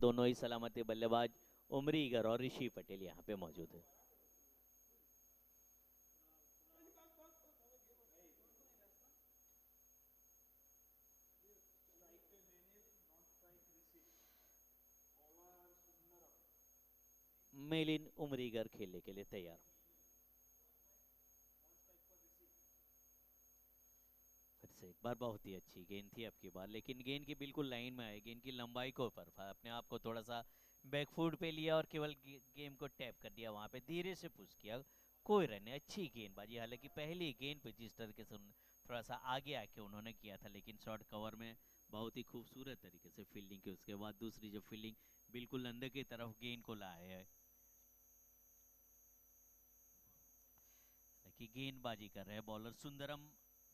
दोनों ही सलामती बल्लेबाज उमरीगर और ऋषि पटेल यहाँ पे मौजूद है। मेलिन उमरीगर खेलने के लिए तैयार। फिर से एक बार बहुत ही अच्छी गेंद थी आपकी बार, लेकिन गेंद की बिल्कुल लाइन में आई, गेंद की लंबाई को पर अपने आप को थोड़ा सा बैकफुट पे लिया और केवल गेम को टैप कर दिया, वहां पे धीरे से पुश किया। कोई रन नहीं, अच्छी गेंदबाजी। हालांकि पहली गेंद पे जिस तरीके से थोड़ा सा आगे आके उन्होंने किया था, लेकिन शॉर्ट कवर में बहुत ही खूबसूरत तरीके से फील्डिंग की। उसके बाद दूसरी जो फील्डिंग बिल्कुल अंदर की तरफ गेंद को लाए है कि गेंदबाजी कर रहे हैं बॉलर सुंदरम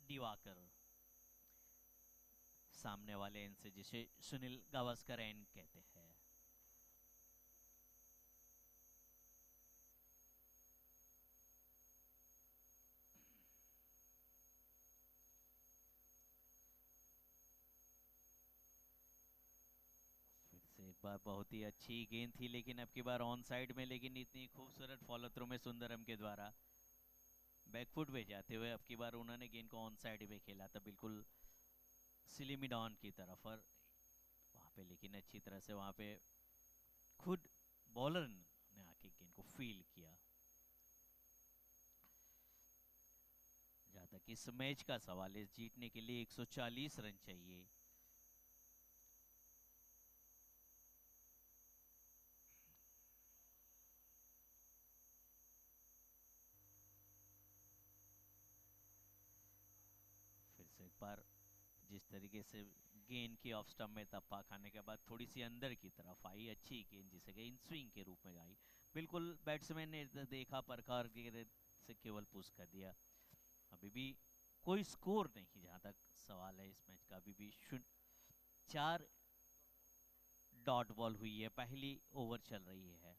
दिवाकर, सामने वाले एंड से, जिसे सुनील गावस्कर एंड कहते हैं। फिर से एक बार बहुत ही अच्छी गेंद थी, लेकिन अब की बार ऑन साइड में, लेकिन इतनी खूबसूरत फॉलो थ्रू में सुंदरम के द्वारा बैकफुट पे जाते हुए अब की बार उन्होंने गेंद को ऑन साइड में खेला था, बिल्कुल सिलिमिडॉन की तरफ। और वहां पे लेकिन अच्छी तरह से वहां पे खुद बॉलर ने आके गेंद को फील किया। जहां तक इस मैच का सवाल है, जीतने के लिए 140 रन चाहिए। फिर से एक बार जिस तरीके से गेंद की ऑफ स्टंप में तप्पा खाने के बाद थोड़ी सी अंदर की तरफ आई, अच्छी गेंद जिसे कि इन स्विंग के रूप में आई, बिल्कुल बैट्समैन ने देखा परखा और गेंद से केवल पुश कर दिया। अभी भी कोई स्कोर नहीं, जहां तक सवाल है इस मैच का। अभी भी शून्य, 4 डॉट बॉल हुई है, पहली ओवर चल रही है।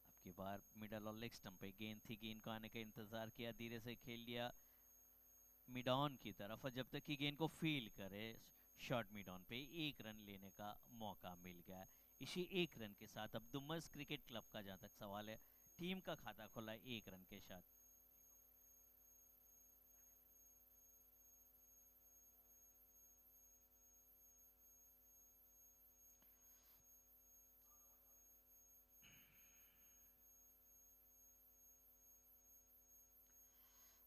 आपकी बार मिडल और लेग स्टंप पे गेंद थी, गेंद को आने का इंतजार किया, धीरे से खेल लिया मिड ऑन की तरफ, और जब तक कि गेंद को फील करे शॉर्ट मिड ऑन पे, एक रन लेने का मौका मिल गया। इसी एक रन के साथ अब डुमर्स क्रिकेट क्लब का जहां तक सवाल है, टीम का खाता खोला एक रन के साथ।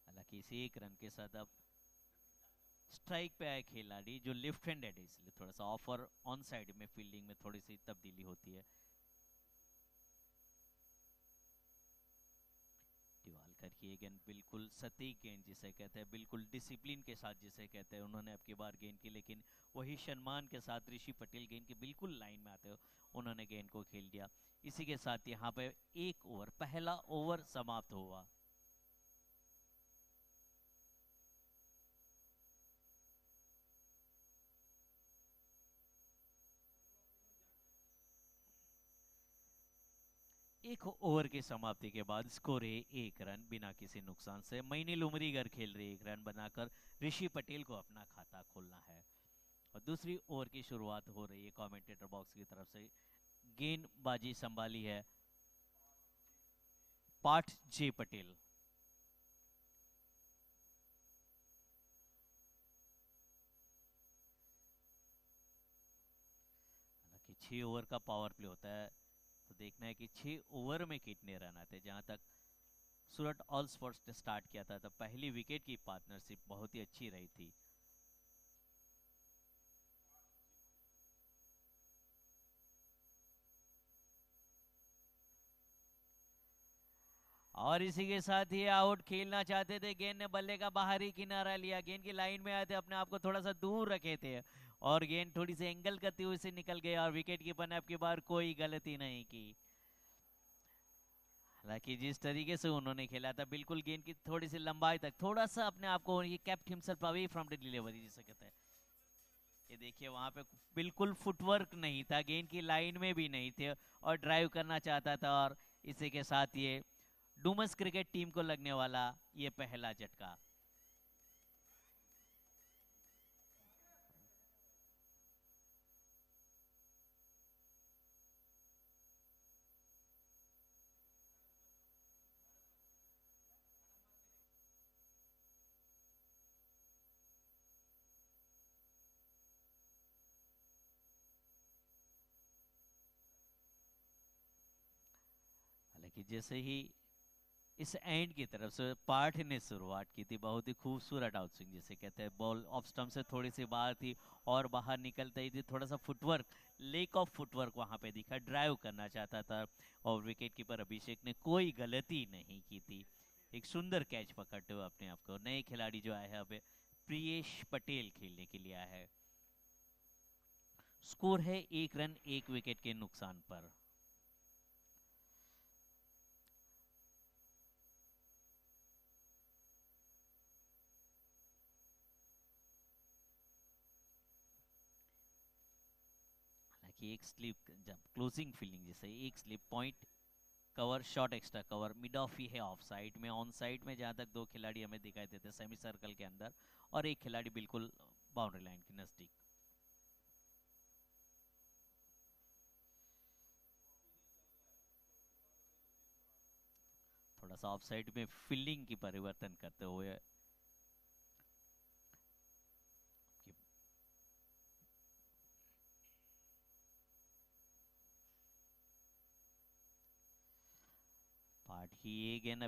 हालांकि इसी एक रन के साथ अब स्ट्राइक पे आए खिलाड़ी जो लेफ्ट हैंडेड है, इसलिए थोड़ा सा ऑफ और ऑन साइड में फील्डिंग में थोड़ी सी तब्दीली होती है। दिवालकर की गेंद बिल्कुल सटीक गेंद जिसे कहते हैं, बिल्कुल डिसिप्लिन के साथ जिसे कहते हैं, उन्होंने अब की बार गेंद की, लेकिन वही सम्मान के साथ ऋषि पटेल गेंद के बिल्कुल लाइन में आते हो उन्होंने गेंद को खेल दिया। इसी के साथ यहाँ पे एक ओवर, पहला ओवर समाप्त हुआ। एक ओवर की समाप्ति के बाद स्कोर है 1 रन, बिना किसी नुकसान से मैनी लुमरीगर खेल रही 1 रन बनाकर ऋषि पटेल को अपना खाता खोलना है। और दूसरी ओवर की शुरुआत हो रही है कमेंटेटर बॉक्स की तरफ से। गेंदबाजी संभाली है पाठ जे पटेल। हालांकि 6 ओवर का पावर प्ले होता है, तो देखना है कि 6 ओवर में कितने रन आते हैं। जहां तक सूरत ऑल स्पोर्ट्स ने स्टार्ट किया था, तब पहली विकेट की पार्टनरशिप बहुत ही अच्छी रही थी। और इसी के साथ ही आउट खेलना चाहते थे, गेंद ने बल्ले का बाहरी किनारा लिया, गेंद की लाइन में आए थे, अपने आप को थोड़ा सा दूर रखे थे और गेंद थोड़ी सी एंगल करती हुई से निकल गई, और विकेट कीपर ने आपकी बार कोई गलती नहीं की। हालांकि जिस तरीके से उन्होंने खेला था, बिल्कुल गेंद की थोड़ी सी लंबाई तक, थोड़ा सा अपने आप को ये kept himself away from the delivery जिसे कहते हैं। ये देखिए वहां पे बिल्कुल फुटवर्क नहीं था, गेंद की लाइन में भी नहीं थे और ड्राइव करना चाहता था, और इसी के साथ ये डूमस क्रिकेट टीम को लगने वाला ये पहला झटका। हालांकि जैसे ही इस एंड की तरफ से पार्ट ने शुरुआत की थी, बहुत ही खूबसूरत आउट स्विंग जिसे कहते हैं, बॉल ऑफ स्टंप से थोड़ी सी बाहर थी और बाहर निकलते ही थी, थोड़ा सा फुटवर्क, लेक ऑफ फुटवर्क वहां पे दिखा, ड्राइव करना चाहता था और विकेट कीपर अभिषेक ने कोई गलती नहीं की थी, एक सुंदर कैच पकड़ते हुए अपने आप को। नए खिलाड़ी जो आए हैं अब प्रियेश पटेल खेलने के लिए आया है। स्कोर है 1 रन 1 विकेट के नुकसान पर। हालांकि एक स्लिप, जब क्लोजिंग फील्डिंग जैसे एक slip point cover, short extra cover, mid off ही है ऑफ साइड में, ऑन साइड में जहां तक दो खिलाड़ी हमें दिखाई देते हैं सेमी सर्कल के अंदर, और एक खिलाड़ी बिल्कुल बाउंड्री लाइन के नजदीक। थोड़ा सा ऑफ साइड में फील्डिंग की परिवर्तन करते हुए पार्ट की ये गेंद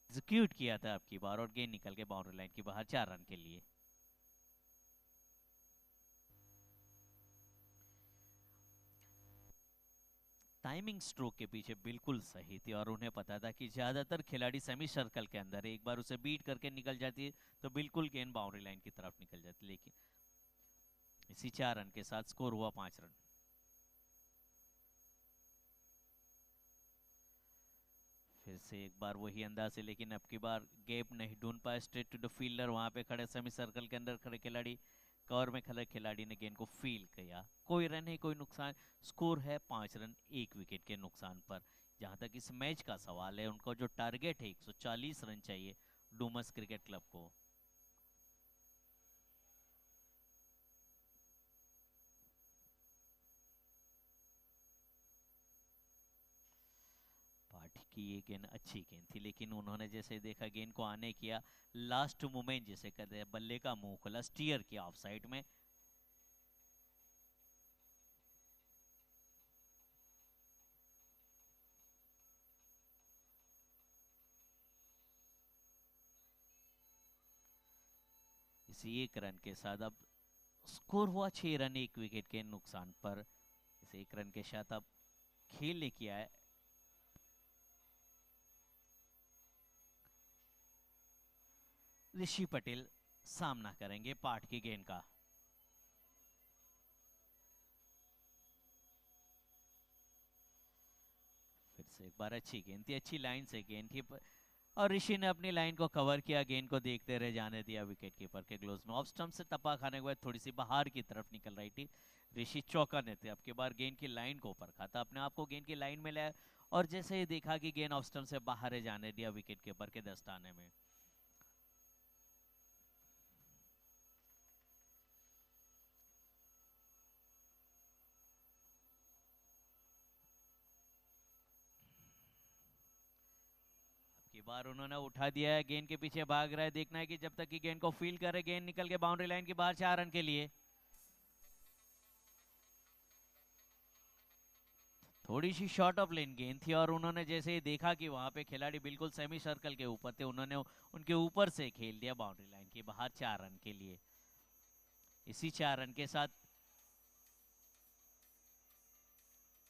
एग्जीक्यूट किया था आपकी बार, और गेंद निकल के बाउंड्री लाइन के बाहर 4 रन के लिए। टाइमिंग स्ट्रोक के पीछे बिल्कुल सही थी, और उन्हें पता था कि ज्यादातर खिलाड़ी सेमी सर्कल के अंदर एक बार उसे बीट करके निकल जाती तो बिल्कुल गेंद बाउंड्री लाइन की तरफ निकल जाती, लेकिन इसी 4 रन के साथ स्कोर हुआ 5 रन। फिर से एक बार वही अंदाज से, लेकिन अब की बार गैप नहीं ढूंढ पाया, स्ट्रेट टू द फील्डर, वहां पे खड़े सेमी सर्कल के अंदर खड़े खिलाड़ी, कवर में खड़े खिलाड़ी ने गेंद को फील किया, कोई रन है कोई नुकसान। स्कोर है 5 रन 1 विकेट के नुकसान पर। जहां तक इस मैच का सवाल है, उनको जो टारगेट है 140 रन चाहिए डूमस क्रिकेट क्लब को। पार्टी की ये गेंद अच्छी गेंद थी, लेकिन उन्होंने जैसे देखा गेंद को आने किया, लास्ट मोमेंट जिसे कहते हैं, बल्ले का मुंह खुला, स्टीयर किया ऑफ साइड में। इसी 1 रन के साथ अब स्कोर हुआ 6 रन 1 विकेट के नुकसान पर। इस 1 रन के साथ अब खेल ने किया है ऋषि पटेल, सामना करेंगे पाठ की गेंद का। फिर से एक बार अच्छी गेंद थी, अच्छी लाइन से गेंद थी, और ऋषि ने अपनी लाइन को कवर किया, गेंद को देखते रहे जाने दिया विकेट कीपर के ग्लोव्स में। ऑफ स्टंप से टप्पा खाने के बाद थोड़ी सी बाहर की तरफ निकल रही थी, ऋषि चौका ने थे, अब की बार गेंद की लाइन को ऊपर खाता, अपने आप को गेंद की लाइन में लाया, और जैसे ही देखा कि गेंद ऑफ स्टंप से बाहर है जाने दिया विकेट कीपर के दस्ताने में। की बार उन्होंने उठा दिया है, गेंद के पीछे भाग रहा है, देखना है कि जब तक कि गेंद को फील करे, गेंद निकल के बाउंड्री लाइन के बाहर 4 रन के लिए। थोड़ी सी शॉर्ट ऑफ लेन गेंद थी, और उन्होंने जैसे ही देखा कि वहां पे खिलाड़ी बिल्कुल सेमी सर्कल के ऊपर थे, उन्होंने उनके ऊपर से खेल दिया बाउंड्री लाइन के बाहर 4 रन के लिए। इसी 4 रन के साथ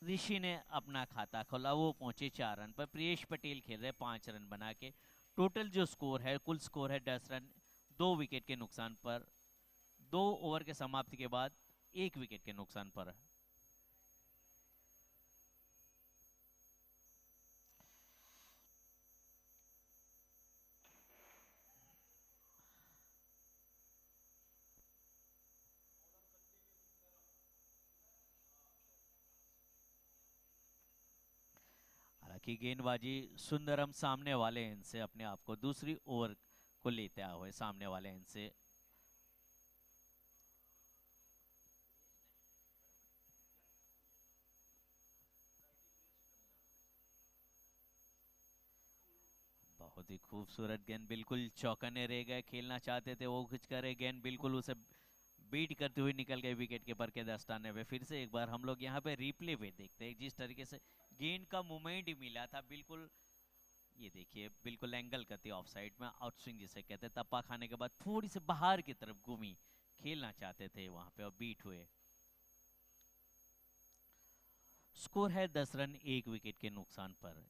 ऋषि ने अपना खाता खोला, वो पहुंचे 4 रन पर। प्रियेश पटेल खेल रहे 5 रन बना के। टोटल जो स्कोर है, कुल स्कोर है 10 रन 2 विकेट के नुकसान पर। 2 ओवर के समाप्ति के बाद एक विकेट के नुकसान पर। हालांकि गेंदबाजी सुंदरम सामने वाले एंड से अपने आप को दूसरी ओवर को लेते हुए सामने वाले एंड से बहुत ही खूबसूरत गेंद, बिल्कुल चौकने रह गए, खेलना चाहते थे वो खिंच कर गेंद बिल्कुल उसे बीट करते हुए निकल गए विकेट कीपर के दस्ताने में। फिर से एक बार हम लोग यहाँ पे रिप्ले पे देखते हैं जिस तरीके से गेंद का मूवमेंट मिला था, बिल्कुल ये देखिए बिल्कुल एंगल करती ऑफ साइड में आउट स्विंग जिसे कहते हैं, तप्पा खाने के बाद थोड़ी सी बाहर की तरफ घूमी, खेलना चाहते थे वहां पे और बीट हुए। स्कोर है 10 रन 1 विकेट के नुकसान पर।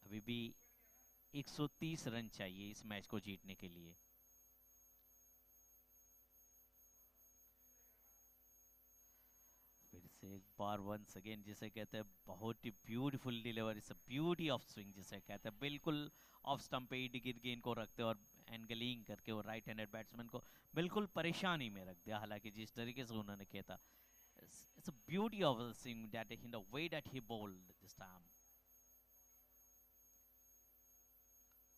अभी भी 130 रन चाहिए इस मैच को जीतने के लिए। फिर से एक बार वंस अगेन जिसे कहते हैं बहुत ही beautiful delivery, beauty of swing जिसे कहते हैं, बिल्कुल ऑफ स्टंप पे ही गेंद को रखते और एंगलिंग करके वो राइट हैंडेड बैट्समैन को बिल्कुल परेशानी में रख दिया। हालांकि जिस तरीके से उन्होंने किया था, it's a beauty of the swing that in the way that he bowled this time.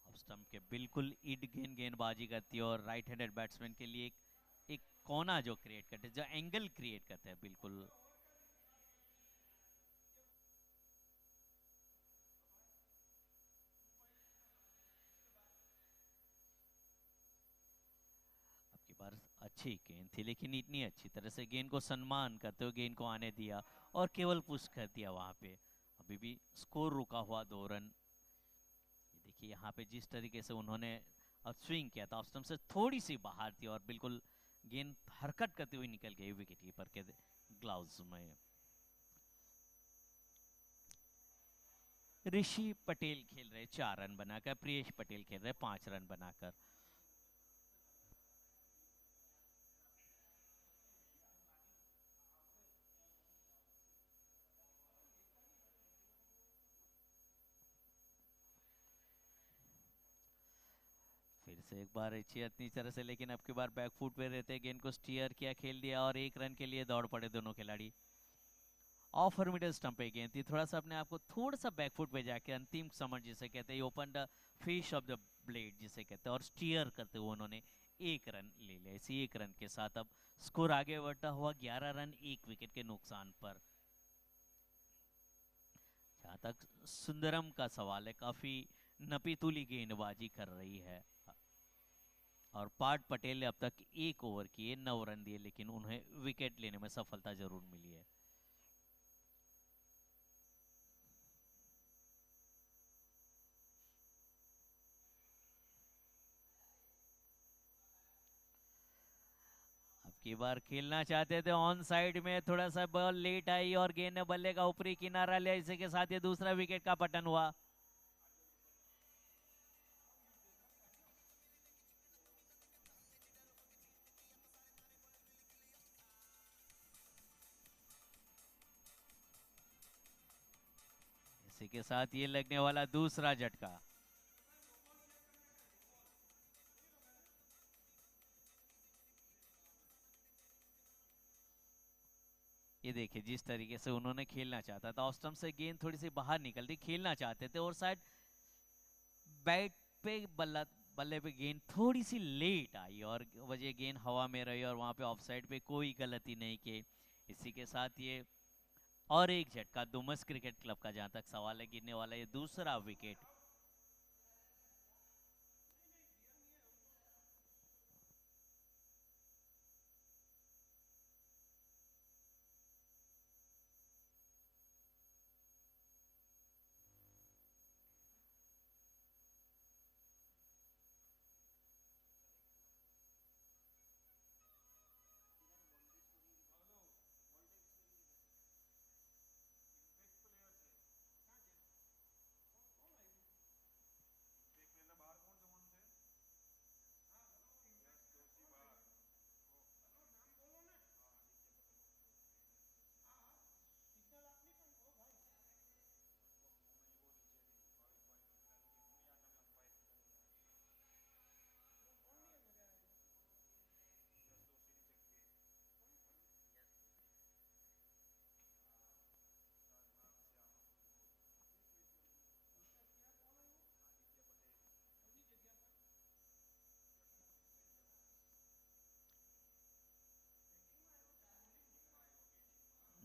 Off stump के बिल्कुल इड गेंदबाजी करती है और राइट हैंडेड बैट्समैन के लिए एक कोना जो क्रिएट करते हैं, जो एंगल क्रिएट करते हैं बिल्कुल। आपकी बार अच्छी गेंद थी लेकिन इतनी अच्छी तरह से गेंद को सम्मान करते हुए गेंद को आने दिया और केवल पुश कर दिया वहां पे। अभी भी स्कोर रुका हुआ 2 रन। ये देखिए यहाँ पे जिस तरीके से उन्होंने स्विंग किया था ऑफ स्टंप से थोड़ी सी बाहर थी और बिल्कुल गेंद हरकत करते हुए निकल गई विकेट कीपर के ग्लव्स में। ऋषि पटेल खेल रहे 4 रन बनाकर, प्रियेश पटेल खेल रहे 5 रन बनाकर। फिर से एक बार अच्छी इतनी तरह से, लेकिन अब की बार बैक फुट पे रहते गेंद को स्टीयर किया, खेल दिया और 1 रन के लिए दौड़ पड़े दोनों खिलाड़ी। ऑफर मिडल स्टंप पे गेंद थी, थोड़ा सा अपने आप को थोड़ा सा बैकफुट पे जाके अंतिम समर जिसे कहते हैं, open the fish of the blade जिसे कहते हैं, और स्टीयर करते हुए उन्होंने 1 रन ले लिया। इसी 1 रन के साथ अब स्कोर आगे बढ़ता हुआ 11 रन 1 विकेट के नुकसान पर। जहां तक सुंदरम का सवाल है, काफी नपीतुली गेंदबाजी कर रही है और पार्थ पटेल ने अब तक 1 ओवर किए 9 रन दिए, लेकिन उन्हें विकेट लेने में सफलता जरूर मिली है। अब की बार खेलना चाहते थे ऑन साइड में, थोड़ा सा बॉल लेट आई और गेंद ने बल्ले का ऊपरी किनारा लिया, इसी के साथ ये दूसरा विकेट का पतन हुआ। इसी के साथ ये लगने वाला दूसरा झटका। ये देखिए जिस तरीके से उन्होंने खेलना चाहता था, ऑफ स्टंप से गेंद थोड़ी सी बाहर निकलती, खेलना चाहते थे और शायद बैट पे बल्ला बल्ले पे गेंद थोड़ी सी लेट आई और वजह गेंद हवा में रही और वहां पे ऑफसाइड पे कोई गलती नहीं की। इसी के साथ ये और एक झटका डुमस क्रिकेट क्लब का, जहां तक सवाल है गिरने वाला ये दूसरा विकेट।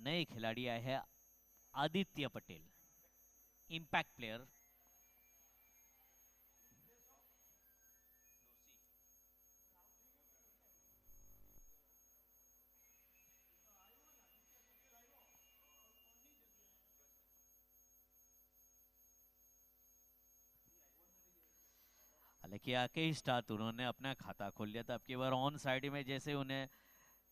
नए खिलाड़ी आए हैं, आदित्य पटेल, इम्पैक्ट प्लेयर। हालांकि आके ही स्टार्ट उन्होंने अपना खाता खोल लिया था। अब की बार ऑन साइड में जैसे उन्हें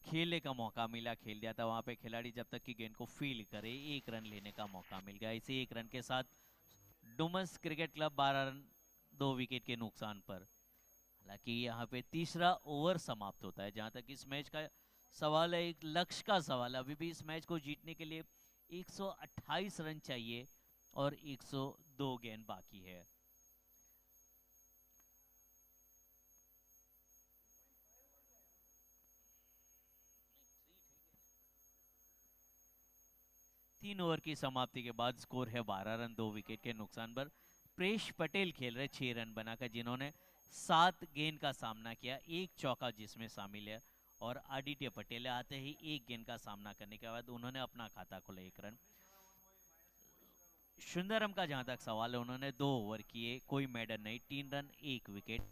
खेलने का मौका मिला, खेल दिया था। वहां पे खिलाड़ी जब तक कि गेंद को फील करे, एक रन लेने का मौका मिल गया। इसी एक रन के साथ Dumas cricket club 12 run 2 wicket के नुकसान पर। हालांकि यहाँ पे तीसरा ओवर समाप्त होता है। जहां तक इस मैच का सवाल है, एक लक्ष्य का सवाल है। अभी भी इस मैच को जीतने के लिए 128 रन चाहिए और 102 गेंद बाकी है। तीन ओवर की समाप्ति के बाद स्कोर है 12 रन 2 विकेट के नुकसान पर। प्रेश पटेल खेल रहे 6 रन बनाकर, जिन्होंने 7 गेंद का सामना किया, एक चौका जिसमें शामिल है। और आदित्य पटेल आते ही एक गेंद का सामना करने के बाद उन्होंने अपना खाता खोला 1 रन। सुंदरम का जहां तक सवाल है, उन्होंने 2 ओवर किए, कोई मेडन नहीं, 3 रन 1 विकेट।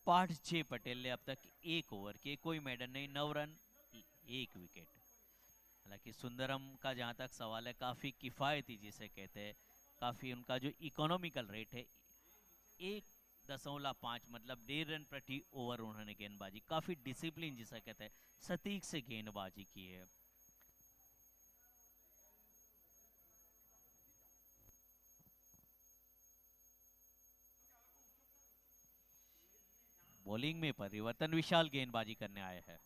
पाठ 6 पटेल ने अब तक 1 ओवर किए, कोई मेडन नहीं, 9 रन 1 विकेट। हालांकि सुंदरम का जहां तक सवाल है, काफी किफायती जिसे कहते हैं, काफी उनका जो इकोनॉमिकल रेट है 1.5, मतलब 1.5 रन प्रति ओवर उन्होंने गेंदबाजी, काफी डिसिप्लिन जिसे कहते हैं, सटीक से गेंदबाजी की है। बॉलिंग में परिवर्तन, विशाल गेंदबाजी करने आए हैं।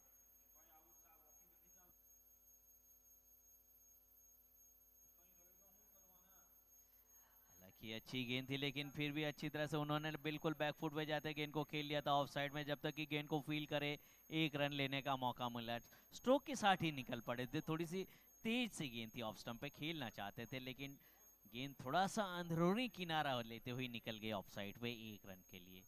हालांकि अच्छी गेंद थी, लेकिन फिर भी अच्छी तरह से उन्होंने बिल्कुल बैकफुट पे जाते गेंद को खेल लिया था ऑफ साइड में। जब तक कि गेंद को फील करे, 1 रन लेने का मौका मिला। स्ट्रोक के साथ ही निकल पड़े थे, थोड़ी सी तेज सी गेंद थी, ऑफ स्टंप पे खेलना चाहते थे, लेकिन गेंद थोड़ा सा अंदरूनी किनारा लेते हुए निकल गए ऑफ साइड पे 1 रन के लिए।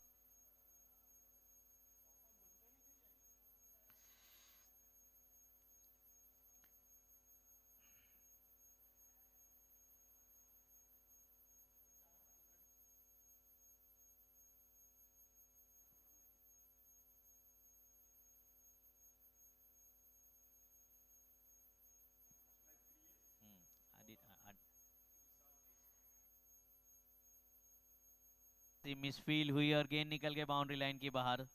मिस फील हुई और गेंद निकल के बाउंड्री लाइन की बाहर।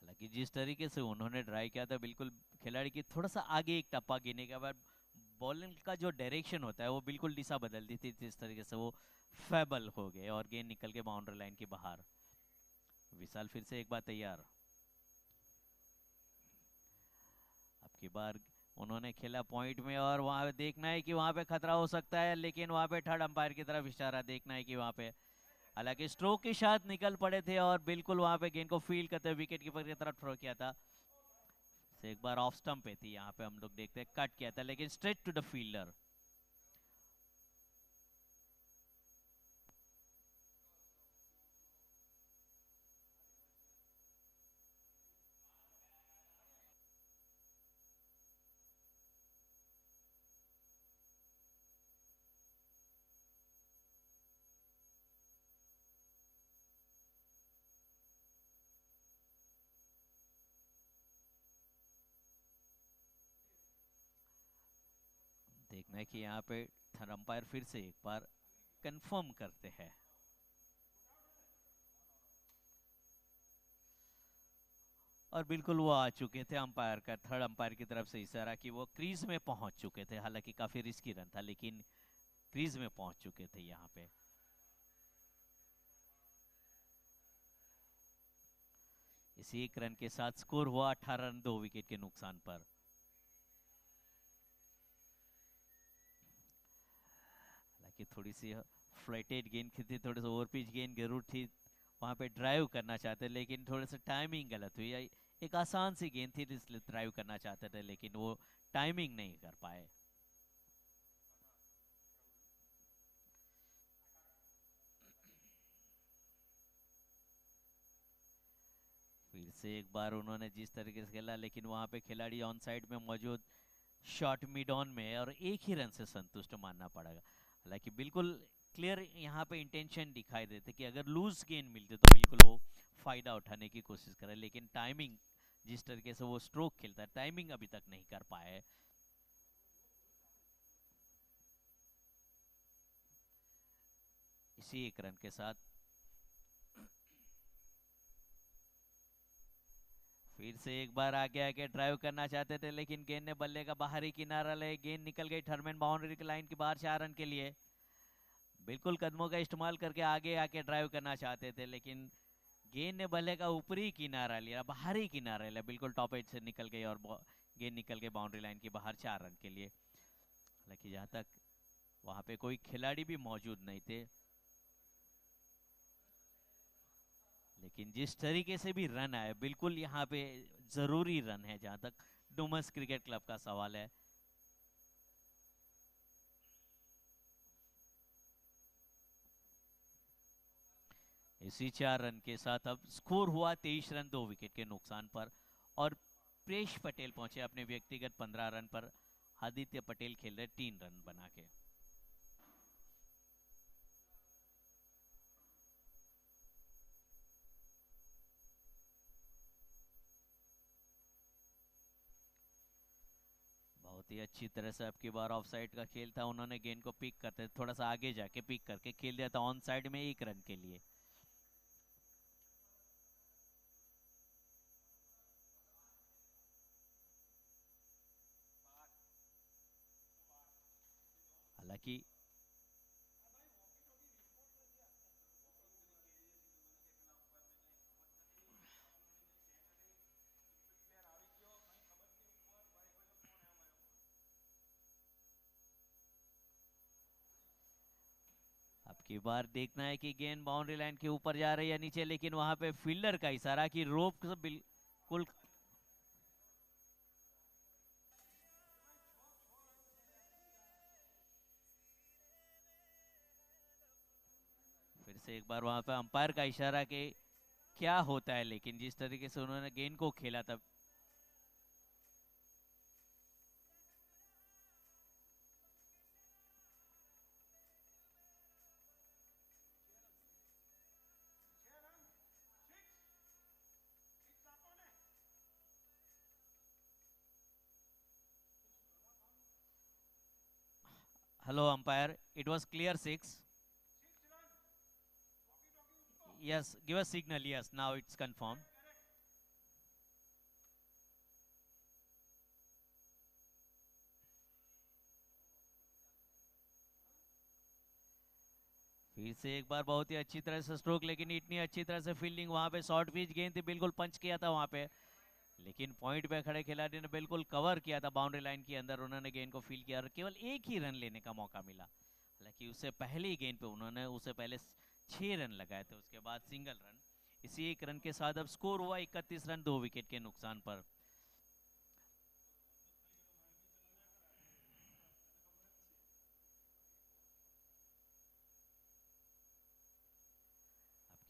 हालांकि जिस तरीके से उन्होंने ट्राई किया था, बिल्कुल खिलाड़ी की थोड़ा सा आगे एक टप्पा गिरने के बाद बॉलिंग का जो डायरेक्शन होता है वो बिल्कुल दिशा बदल दी थी, जिस तरीके से वो फेबल हो गए और गेंद निकल के बाउंड्री लाइन के बाहर। विशाल फिर से एक बार तैयार। अब की बार उन्होंने खेला पॉइंट में और वहां पे देखना है कि वहां पे खतरा हो सकता है, लेकिन वहां पे थर्ड अंपायर की तरफ इशारा, देखना है कि वहां पे, हालांकि स्ट्रोक के साथ निकल पड़े थे और बिल्कुल वहां पे गेंद को फील करते विकेट कीपर की तरफ थ्रो किया था। से एक बार ऑफ स्टंप पे थी, यहाँ पे हम लोग देखते हैं कट किया था, लेकिन स्ट्रेट टू द फील्डर। देखना है कि यहाँ पे थर्ड अंपायर फिर से एक बार कंफर्म करते हैं। और बिल्कुल वो आ चुके थे, अंपायर का, थर्ड अंपायर की तरफ से इशारा कि वो क्रीज में पहुंच चुके थे। हालांकि काफी रिस्की रन था, लेकिन क्रीज में पहुंच चुके थे यहाँ पे। इसी एक रन के साथ स्कोर हुआ 18 रन 2 विकेट के नुकसान पर। हालांकि थोड़ी सी फ्लैटेड गेंद की थी, थोड़ी सी ओवर पिच गेंद जरूर थी, वहाँ पे ड्राइव करना चाहते लेकिन थोड़ा सा टाइमिंग गलत हुई। एक आसान सी गेंद थी इसलिए ड्राइव करना चाहते थे लेकिन वो टाइमिंग नहीं कर पाए। फिर से एक बार उन्होंने जिस तरीके से खेला, लेकिन वहाँ पे खिलाड़ी ऑन साइड में मौजूद शॉट मिड ऑन में और एक ही रन से संतुष्ट मानना पड़ेगा। हालांकि बिल्कुल क्लियर यहाँ पे इंटेंशन दिखाई देते कि अगर लूज गेंद मिलते तो बिल्कुल वो फायदा उठाने की कोशिश करे, लेकिन टाइमिंग जिस तरीके से वो स्ट्रोक खेलता है टाइमिंग अभी तक नहीं कर पाए। इसी एक रन के साथ फिर से एक बार आगे आके ड्राइव करना चाहते थे लेकिन गेंद ने बल्ले का बाहरी किनारा ले, गेंद निकल गई टर्मिन बाउंड्री की लाइन के बाहर 4 रन के लिए। बिल्कुल कदमों का इस्तेमाल करके आगे आके ड्राइव करना चाहते थे लेकिन गेंद ने बल्ले का ऊपरी किनारा लिया, बाहरी किनारा लिया, बिल्कुल टॉप एज से निकल गई और गेंद निकल गई बाउंड्री लाइन के बाहर 4 रन के लिए। हालांकि जहां तक वहां पे कोई खिलाड़ी भी मौजूद नहीं थे, लेकिन जिस तरीके से भी रन आए बिल्कुल यहाँ पे जरूरी रन है जहां तक डुमस क्रिकेट क्लब का सवाल है। इसी 4 रन के साथ अब स्कोर हुआ 23 रन 2 विकेट के नुकसान पर और प्रेश पटेल पहुंचे अपने व्यक्तिगत 15 रन पर। आदित्य पटेल खेल रहे 3 रन बना के। बहुत ही अच्छी तरह से आपकी बार ऑफ साइड का खेल था, उन्होंने गेंद को पिक करते थोड़ा सा आगे जाके पिक करके खेल दिया था ऑन साइड में 1 रन के लिए। हालांकि आपकी बार देखना है कि गेंद बाउंड्री लाइन के ऊपर जा रही है या नीचे, लेकिन वहां पे फील्डर का इशारा कि रोप से बिल्कुल। फिर से एक बार वहां पे अंपायर का इशारा कि क्या होता है, लेकिन जिस तरीके से उन्होंने गेंद को खेला था hello umpire, it was clear 6। Yes, give a signal, yes now it's confirm. फिर से एक बार बहुत ही अच्छी तरह से स्ट्रोक, लेकिन इतनी अच्छी तरह से फील्डिंग, वहां पे शॉर्ट पिच गेंद थी, बिल्कुल पंच किया था वहां पे, लेकिन पॉइंट पे खड़े खिलाड़ी ने बिल्कुल कवर किया था बाउंड्री लाइन के अंदर, उन्होंने गेंद को फील किया और केवल एक ही रन लेने का मौका मिला। हालांकि उससे पहली गेंद पे उन्होंने उससे पहले 6 रन लगाए थे, उसके बाद सिंगल रन। इसी 1 रन के साथ अब स्कोर हुआ 31 रन 2 विकेट के नुकसान पर।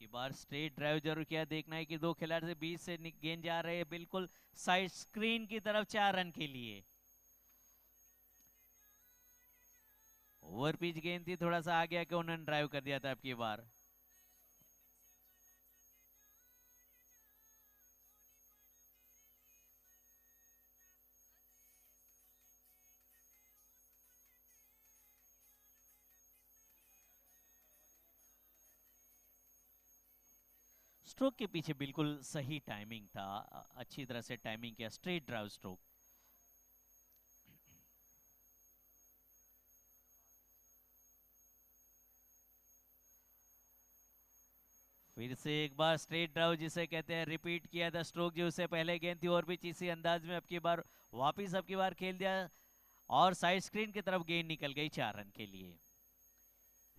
की बार स्ट्रेट ड्राइव जरूर किया, देखना है कि 2 खिलाड़ी से बीच से गेंद जा रहे हैं बिल्कुल साइड स्क्रीन की तरफ 4 रन के लिए। ओवर पिच गेंद थी, थोड़ा सा आगे आके उन्होंने ड्राइव कर दिया था आपकी बार। स्ट्रोक के पीछे बिल्कुल सही टाइमिंग था, अच्छी तरह से टाइमिंग किया, स्ट्रेट ड्राइव स्ट्रोक। फिर से एक बार स्ट्रेट ड्राइव जिसे कहते हैं रिपीट किया था स्ट्रोक, जो उससे पहले गेंद थी और भी इसी अंदाज में अब की बार वापिस अब की बार खेल दिया और साइड स्क्रीन की तरफ गेंद निकल गई 4 रन के लिए।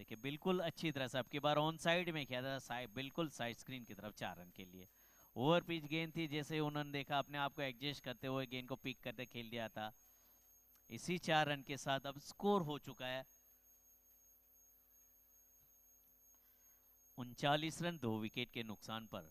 देखिए बिल्कुल अच्छी तरह से आपकी बार ऑन साइड में किया था, साइड बिल्कुल साइड स्क्रीन की तरफ 4 रन के लिए। ओवर पिच गेंद थी, जैसे उन्होंने देखा अपने आप को एडजस्ट करते हुए गेंद को पिक करते खेल दिया था। इसी 4 रन के साथ अब स्कोर हो चुका है 39 रन 2 विकेट के नुकसान पर।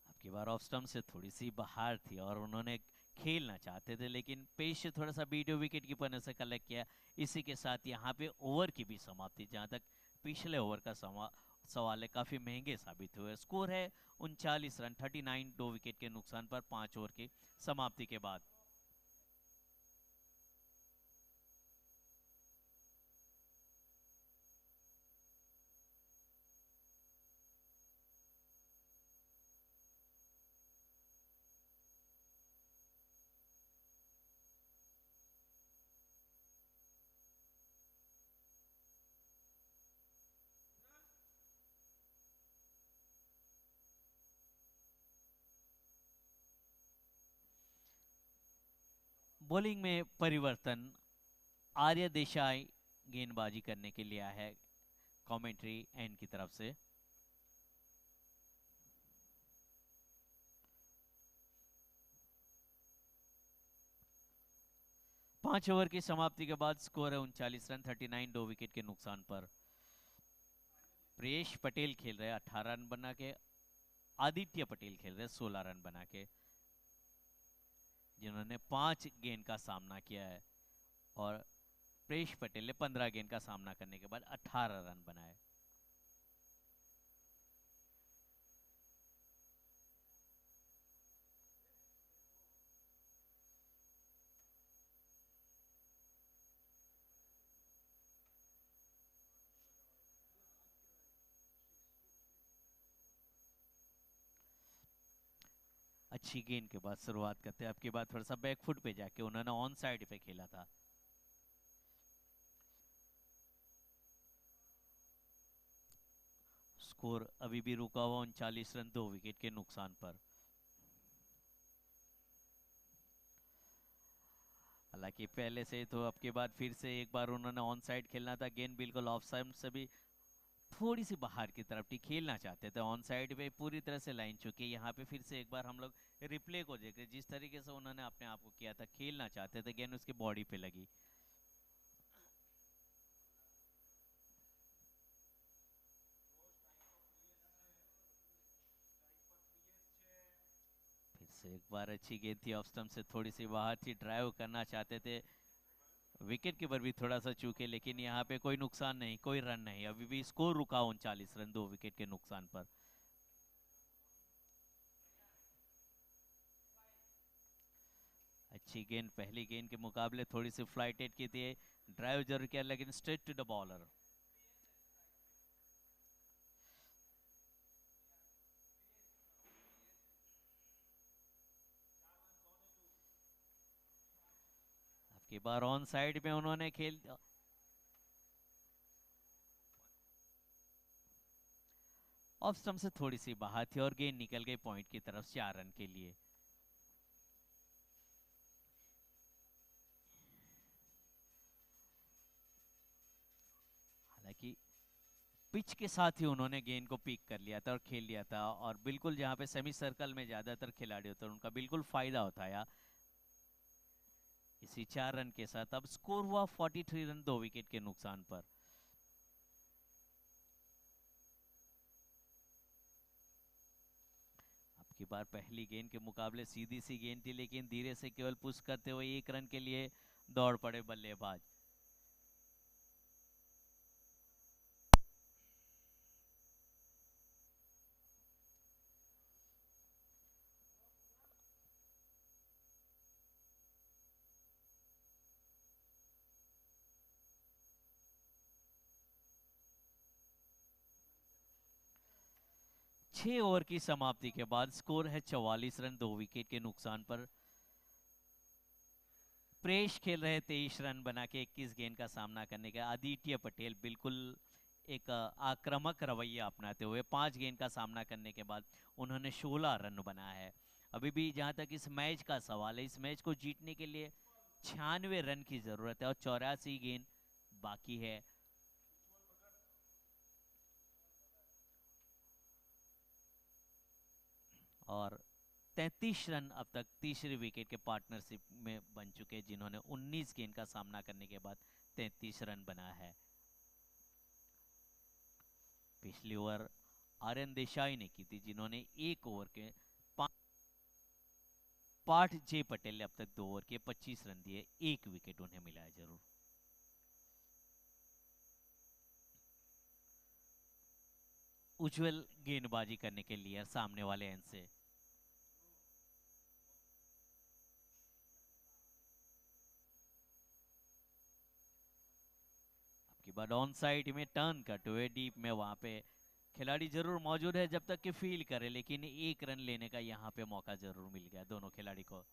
आपकी बार ऑफ स्टंप से थोड़ी सी बाहर थी और उन्होंने खेलना चाहते थे, लेकिन पेस से थोड़ा सा बीटो विकेट कीपर ने से कलेक्ट किया। इसी के साथ यहाँ पे ओवर की भी समाप्ति, जहाँ तक पिछले ओवर का सवाल है, काफी महंगे साबित हुए। स्कोर है 39 रन 39 2 विकेट के नुकसान पर 5 ओवर की समाप्ति के बाद। बॉलिंग में परिवर्तन, आर्य देसाई गेंदबाजी करने के लिए आया है कमेंट्री एंड की तरफ से। 5 ओवर की समाप्ति के बाद स्कोर है 39 रन 39 2 विकेट के नुकसान पर। प्रियेश पटेल खेल रहे हैं 18 रन बना के, आदित्य पटेल खेल रहे हैं 16 रन बना के, जिन्होंने 5 गेंद का सामना किया है। और प्रियेश पटेल ने 15 गेंद का सामना करने के बाद 18 रन बनाए। अच्छी गेंद के बाद शुरुआत करते हैं, आपके बाद थोड़ा सा बैकफुट पे जाके उन्होंने ऑन साइड पे खेला था। स्कोर अभी भी रुका हुआ 39 रन 2 विकेट के नुकसान पर। हालांकि पहले से तो आपके बाद फिर से एक बार उन्होंने ऑन साइड खेलना था, गेंद बिल्कुल ऑफ साइड से भी थोड़ी सी बाहर की तरफ खेलना चाहते थे। ऑन साइड पे पूरी तरह से लाइन चुकी, यहाँ पे फिर से एक बार हम लोग रिप्ले को देखें, जिस तरीके से उन्होंने अपने आप को किया था, खेलना चाहते थे, गेंद उसकी बॉडी पे लगी। फिर से एक बार अच्छी गेंद थी, ऑफ स्टंप से थोड़ी सी बाहर थी, ड्राइव करना चाहते थे, विकेट कीपर भी थोड़ा सा चूके, लेकिन यहाँ पे कोई नुकसान नहीं, कोई रन नहीं, अभी भी स्कोर रुका 39 रन 2 विकेट के नुकसान पर। अच्छी गेंद, पहली गेंद के मुकाबले थोड़ी सी फ्लाइटेड की थी, ड्राइव जरूर किया लेकिन स्ट्रेट टू द बॉलर। आपकी बार ऑन साइड में उन्होंने खेल, ऑफ स्टंप से थोड़ी सी बाहर थी और गेंद निकल गई पॉइंट की तरफ 4 रन के लिए। हालांकि पिच के साथ ही उन्होंने गेंद को पिक कर लिया था और खेल लिया था, और बिल्कुल जहां पे सेमी सर्कल में ज्यादातर खिलाड़ी होते हैं उनका बिल्कुल फायदा होता है। इसी 4 रन के साथ अब स्कोर हुआ 43 रन 2 विकेट के नुकसान पर। आपकी बार पहली गेंद के मुकाबले सीधी सी गेंद थी, लेकिन धीरे से केवल पुश करते हुए 1 रन के लिए दौड़ पड़े बल्लेबाज। 6 ओवर की समाप्ति के बाद स्कोर है 44 रन 2 विकेट के नुकसान पर। प्रेश खेल रहे 23 रन बना के 21 गेंद का सामना करने का। आदित्य पटेल बिल्कुल एक आक्रामक रवैया अपनाते हुए 5 गेंद का सामना करने के बाद उन्होंने 16 रन बनाया है। अभी भी जहां तक इस मैच का सवाल है, इस मैच को जीतने के लिए 96 रन की जरूरत है और 84 गेंद बाकी है। और 33 रन अब तक तीसरी विकेट के पार्टनरशिप में बन चुके हैं, जिन्होंने 19 गेंद का सामना करने के बाद 33 रन बनाया है। पिछली ओवर आर्यन देसाई ने की थी, जिन्होंने एक ओवर के पाठ जे पटेल ने अब तक 2 ओवर के 25 रन दिए, एक विकेट उन्हें मिला है जरूर। उज्जवल गेंदबाजी करने के लिए सामने वाले एंड से। आपकी बात ऑन साइड में टर्न कट हुए डीप में, वहां पे खिलाड़ी जरूर मौजूद है जब तक कि फील करे, लेकिन एक रन लेने का यहाँ पे मौका जरूर मिल गया दोनों खिलाड़ी को।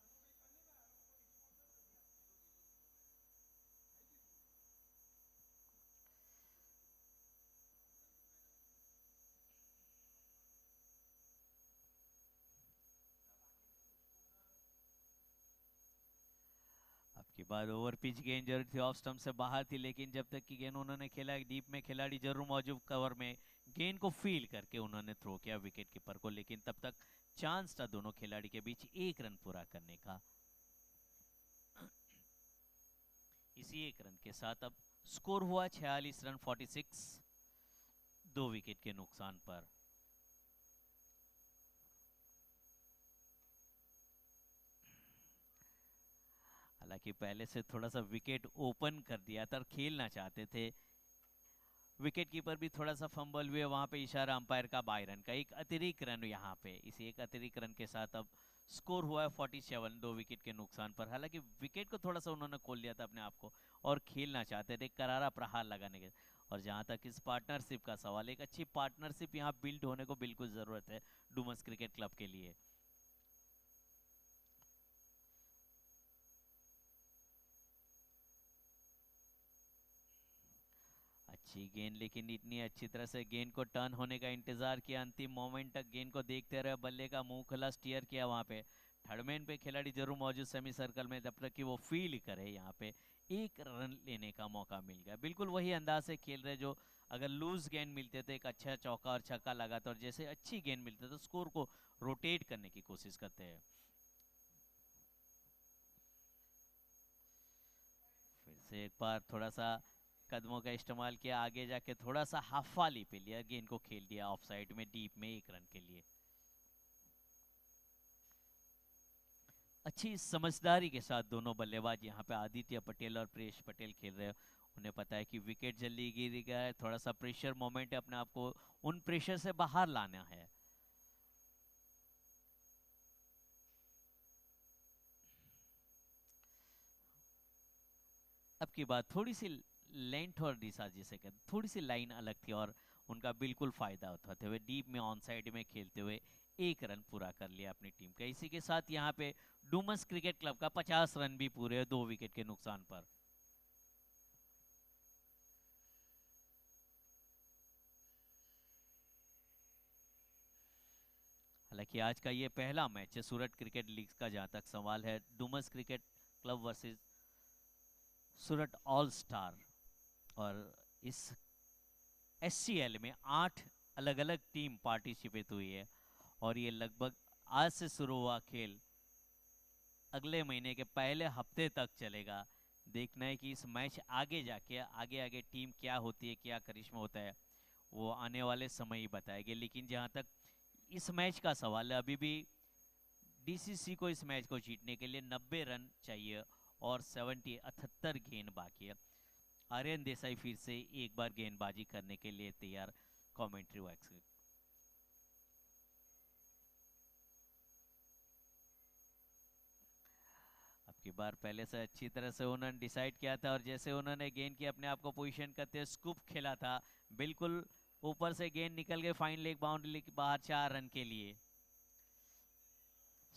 आपकी बात ओवर पिच गेंद जरूर थी, ऑफ स्टंप से बाहर थी, लेकिन जब तक की गेंद उन्होंने खेला डीप में, खिलाड़ी जरूर मौजूद कवर में, गेंद को फील करके उन्होंने थ्रो किया विकेट कीपर को, लेकिन तब तक चांस था दोनों खिलाड़ी के बीच एक रन पूरा करने का। इसी एक रन के साथ अब स्कोर हुआ 46 रन 46, 2 विकेट के नुकसान पर। हालांकि पहले से थोड़ा सा विकेट ओपन कर दिया था और खेलना चाहते थे, विकेट कीपर भी थोड़ा सा फंबल हुए, वहां पे इशारा अंपायर का 22 रन का, एक अतिरिक्त रन यहाँ पे। इसी एक अतिरिक्त रन के साथ अब स्कोर हुआ है 47, 2 विकेट के नुकसान पर। हालांकि विकेट को थोड़ा सा उन्होंने खोल लिया था अपने आप को और खेलना चाहते थे करारा प्रहार लगाने के। और जहां तक इस पार्टनरशिप का सवाल, एक अच्छी पार्टनरशिप यहाँ बिल्ड होने को बिल्कुल जरूरत है डूमस क्रिकेट क्लब के लिए। अच्छी गेंद, लेकिन इतनी अच्छी तरह से गेंद को टर्न होने का इंतजार किया, अंतिम मोमेंट तक गेंद को देखते रहे, बल्ले का मुंह खुला स्टीयर किया। वहां पे थर्डमैन पे खिलाड़ी जरूर मौजूद सेमी सर्कल में, जब तक कि वो फील करे यहाँ पे एक रन लेने का मौका मिल गया। बिल्कुल वही अंदाज से खेल रहे जो अगर लूज गेंद मिलते तो एक अच्छा चौका और छक्का लगाता, और जैसे अच्छी गेंद मिलते तो स्कोर को रोटेट करने की कोशिश करते हैं। फिर से एक बार थोड़ा सा कदमों का इस्तेमाल किया, आगे जाके थोड़ा सा हाफ वाली पे लिया, गेंद को खेल दिया ऑफ साइड में डीप में 1 रन के लिए। अच्छी समझदारी के साथ दोनों बल्लेबाज यहाँ पे आदित्य पटेल और प्रेश पटेल खेल रहे हैं। उन्हें पता है कि विकेट जल्दी गिर गया है, थोड़ा सा प्रेशर मोमेंट है, अपने आप को उन प्रेशर से बाहर लाना है। अब की बात थोड़ी सी लेंथ और दिशा जिसे कहते, थोड़ी सी लाइन अलग थी और उनका बिल्कुल फायदा उठाते हुए डीप में ऑन साइड में खेलते हुए 1 रन पूरा कर लिया अपनी टीम का। इसी के साथ यहाँ पे डूमस क्रिकेट क्लब का 50 रन भी पूरे, 2 विकेट के नुकसान पर। हालांकि आज का ये पहला मैच है सूरत क्रिकेट लीग का, जहां तक सवाल है डूमस क्रिकेट क्लब वर्सेस सूरत ऑल स्टार। और इस एससीएल में 8 अलग अलग टीम पार्टिसिपेट हुई है और ये लगभग आज से शुरू हुआ खेल अगले महीने के पहले हफ्ते तक चलेगा। देखना है कि इस मैच आगे जाके आगे आगे टीम क्या होती है, क्या करिश्मा होता है, वो आने वाले समय ही बताएंगे। लेकिन जहां तक इस मैच का सवाल है, अभी भी डीसीसी को इस मैच को जीतने के लिए 90 रन चाहिए और 78 गेंद बाकी है। आर्यन देसाई फिर से एक बार गेंदबाजी करने के लिए तैयार, कमेंट्री वॉक्स। आपकी बार पहले से अच्छी तरह से उन्होंने डिसाइड किया था और जैसे उन्होंने गेंद की अपने आप को पोजीशन करते स्कूप खेला था, बिल्कुल ऊपर से गेंद निकल गई फाइन लेग बाउंड्री के बाहर 4 रन के लिए।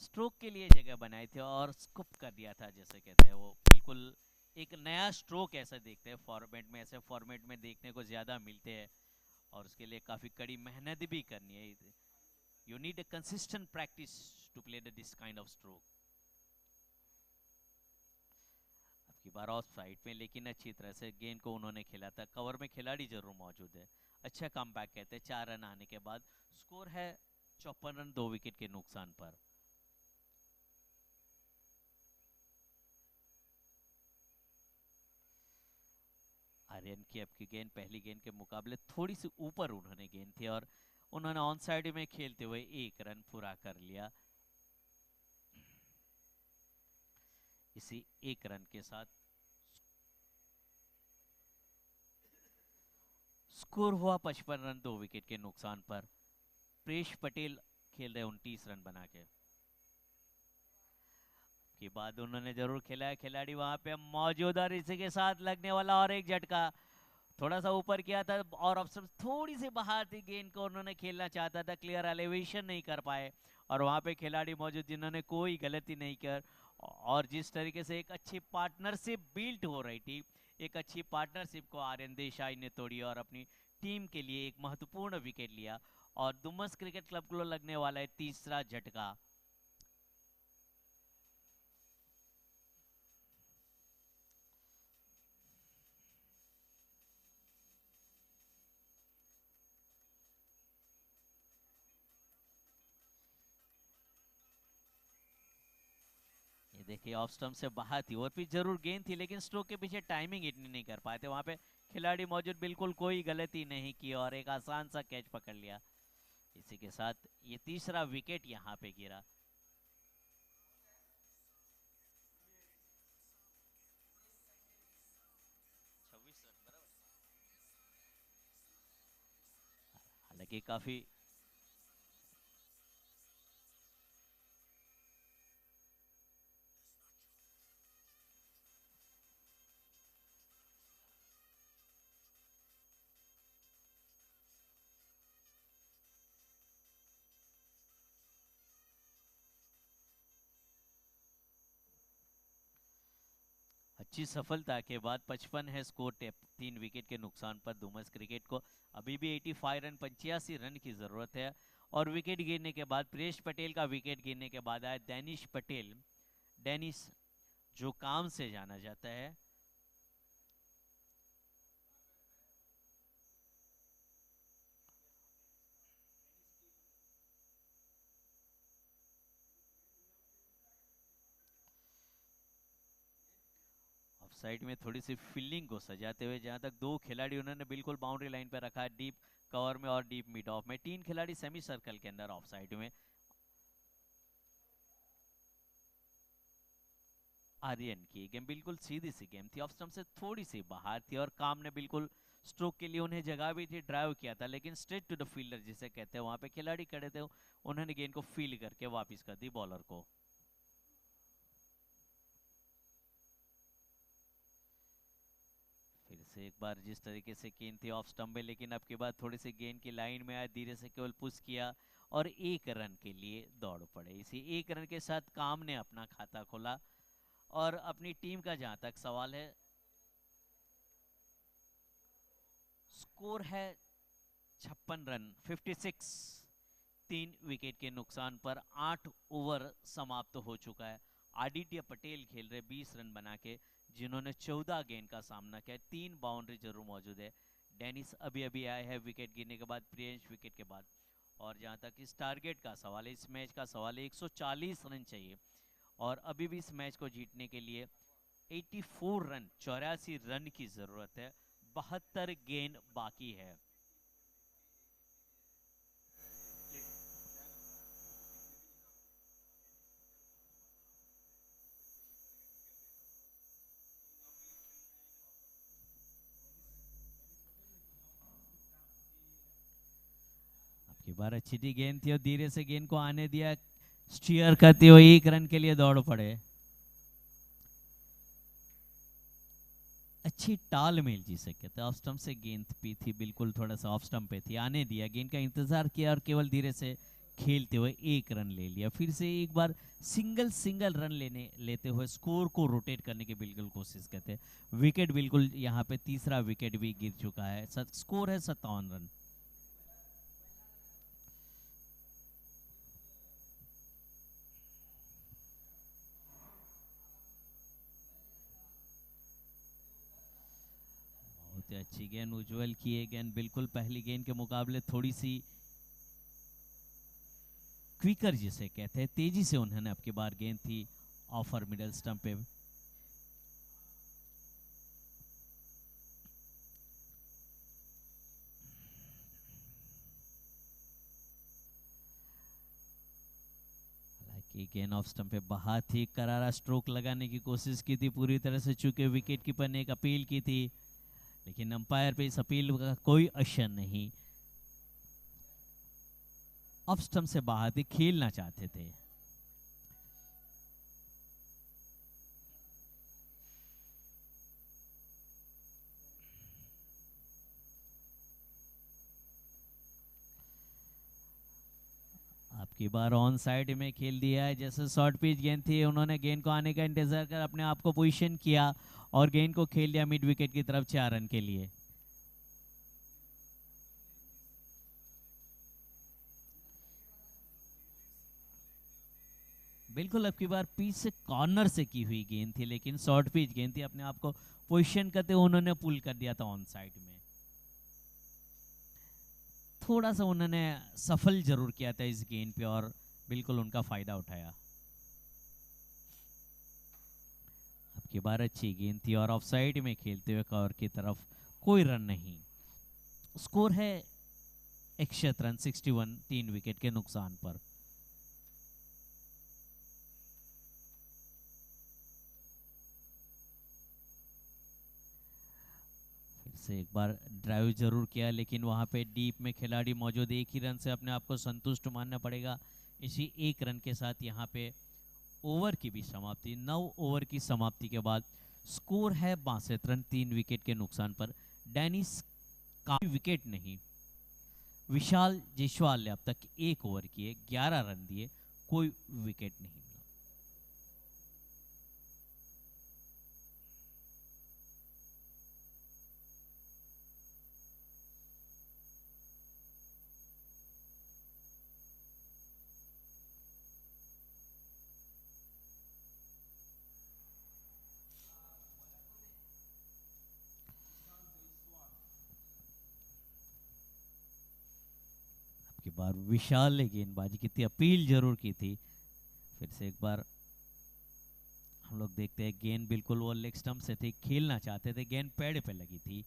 स्ट्रोक के लिए जगह बनाई थी और स्कूप कर दिया था, जैसे कहते हैं वो बिल्कुल एक नया स्ट्रोक ऐसा देखते हैं फॉर्मेट में, ऐसे फॉर्मेट में देखने को ज़्यादा मिलते हैं और उसके लिए काफ़ी कड़ी मेहनत भी करनी है। You need a consistent practice to play this kind of stroke. अब की बार ऑफ साइड में, लेकिन अच्छी तरह से गेंद को उन्होंने खेला था, कवर में खिलाड़ी जरूर मौजूद है। अच्छा कम बैक कहते हैं 4 रन आने के बाद। स्कोर है 54 रन 2 विकेट के नुकसान पर। आर्यन की अब की गेंद पहली गेंद के मुकाबले थोड़ी सी ऊपर उन्होंने गेंद थी और उन्होंने ऑन साइड में खेलते हुए 1 रन पूरा कर लिया। इसी 1 रन के साथ स्कोर हुआ 55 रन 2 विकेट के नुकसान पर। प्रेष पटेल खेल रहे 29 रन बना के बाद उन्होंने जरूर खेला है, खिलाड़ी वहां पे मौजूद और इसी के साथ लगने वाला और एक झटका। थोड़ा सा ऊपर किया था और ऑप्शन थोड़ी सी बाहर थी, गेंद को उन्होंने खेलना चाहता था, क्लियर एलिवेशन नहीं कर पाए और वहां पे खिलाड़ी मौजूद जिन्होंने कोई गलती नहीं कर। और जिस तरीके से एक अच्छी पार्टनरशिप बिल्ट हो रही थी, एक अच्छी पार्टनरशिप को आर्यन देसाई ने तोड़ी और अपनी टीम के लिए एक महत्वपूर्ण विकेट लिया और डुमस क्रिकेट क्लब को लगने वाला है तीसरा झटका। ये देखिए ऑफ स्टंप से बाहर थी और फिर जरूर गेंद थी, लेकिन स्ट्रोक के पीछे टाइमिंग इतनी नहीं कर पाए थे, वहां पे खिलाड़ी मौजूद बिल्कुल कोई गलती नहीं की और एक आसान सा कैच पकड़ लिया। इसी के साथ ये तीसरा विकेट यहाँ पे गिरा। हालांकि काफी अच्छी सफलता के बाद 55 है स्कोर टेप 3 विकेट के नुकसान पर। डुमस क्रिकेट को अभी भी 85 रन 85 रन की जरूरत है और विकेट गिरने के बाद प्रेष पटेल का विकेट गिरने के बाद आया डेनिश पटेल, डेनिस जो काम से जाना जाता है। ऑफ साइड में थोड़ी सी फील्डिंग को सजाते हुए, जहां तक 2 खिलाड़ी उन्होंने बिल्कुल बाउंड्री लाइन पर रखा है, डीप कवर में और डीप मिड ऑफ में। 3 खिलाड़ी सेमी सर्कल के अंदर ऑफ साइड में। आर्यन की गेम बिल्कुल सीधी सी गेम थी, ऑफ स्टंप से थोड़ी सी बाहर थी और काम ने बिल्कुल स्ट्रोक के लिए उन्हें जगह भी थी, ड्राइव किया था, लेकिन स्ट्रेट टू द फील्डर जिसे कहते हैं, वहां पे खिलाड़ी खड़े थे, उन्होंने गेंद को फील करके वापस कर दी बॉलर को। फिर से एक बार जिस तरीके से गेंद थी ऑफ स्टंप में, लेकिन अब के बाद थोड़ी सी गेंद की लाइन में आया, धीरे से केवल पुश किया और 1 रन के लिए दौड़ पड़े। इसी 1 रन के साथ काम ने अपना खाता खोला और अपनी टीम का जहां तक सवाल है, स्कोर है 56 रन 56, 3 विकेट के नुकसान पर। 8 ओवर समाप्त हो चुका है। आदित्य पटेल खेल रहे 20 रन बना के, जिन्होंने 14 गेंद का सामना किया, 3 बाउंड्री जरूर मौजूद है। डेनिस अभी अभी आए हैं विकेट गिरने के बाद, प्रियंश विकेट के बाद। और जहां तक इस टारगेट का सवाल है, इस मैच का सवाल है, 140 रन चाहिए और अभी भी इस मैच को जीतने के लिए 84 रन 84 रन की जरूरत है। 72 गेंद बाकी है। आपकी बार अच्छी थी, गेंद थी और धीरे से गेंद को आने दिया, स्टीयर करते हुए 1 रन के लिए दौड़ पड़े। अच्छी तालमेल जिसे कहते हैं, ऑफ स्टंप से गेंद भी थी, बिल्कुल थोड़ा सा ऑफ स्टंप पे थी, आने दिया, गेंद का इंतजार किया और केवल धीरे से खेलते हुए 1 रन ले लिया। फिर से एक बार सिंगल रन लेते हुए स्कोर को रोटेट करने की बिल्कुल कोशिश करते हैं। विकेट बिल्कुल यहाँ पे तीसरा विकेट भी गिर चुका है। स्कोर है 57 रन। बहुत ही अच्छी गेंद उज्जवल की है। गेंद बिल्कुल पहली गेंद के मुकाबले थोड़ी सी क्विकर जिसे कहते हैं, तेजी से उन्होंने अब की बार गेंद थी ऑफर मिडल स्टंप पे। हालांकि गेंद ऑफ स्टंप पे बहुत ही करारा स्ट्रोक लगाने की कोशिश की थी पूरी तरह से, चूंकि विकेट कीपर ने एक अपील की थी, लेकिन अंपायर पे इस अपील का कोई असर नहीं। ऑफ स्टंप से बाहर ही खेलना चाहते थे। आपकी बार ऑन साइड में खेल दिया है। जैसे शॉर्ट पिच गेंद थी, उन्होंने गेंद को आने का इंतजार कर अपने आप को पोजीशन किया और गेंद को खेल दिया मिड विकेट की तरफ 4 रन के लिए। बिल्कुल अब की बार पिच से कॉर्नर से की हुई गेंद थी, लेकिन शॉर्ट पिच गेंद थी, अपने आप को पोजीशन करते उन्होंने पुल कर दिया था ऑन साइड में। थोड़ा सा उन्होंने सफल जरूर किया था इस गेंद पे और बिल्कुल उनका फायदा उठाया। अब की बार अच्छी गेंद थी और ऑफ साइड में खेलते हुए कवर की तरफ कोई रन नहीं। स्कोर है 61 रन 61, 3 विकेट के नुकसान पर। से एक बार ड्राइव जरूर किया, लेकिन वहां पे डीप में खिलाड़ी मौजूद, 1 ही रन से अपने आप को संतुष्ट मानना पड़ेगा। इसी 1 रन के साथ यहाँ पे ओवर की भी समाप्ति। 9 ओवर की समाप्ति के बाद स्कोर है 62 रन 3 विकेट के नुकसान पर। डेनिस का विकेट नहीं, विशाल जायसवाल ने अब तक 1 ओवर किए, 11 रन दिए, कोई विकेट नहीं। की बार विशाल ने गेंदबाजी की थी, अपील जरूर की थी। फिर से एक बार हम लोग देखते हैं, गेंद बिल्कुल वो लेग स्टंप से थी, खेलना चाहते थे, गेंद पैड पे लगी थी।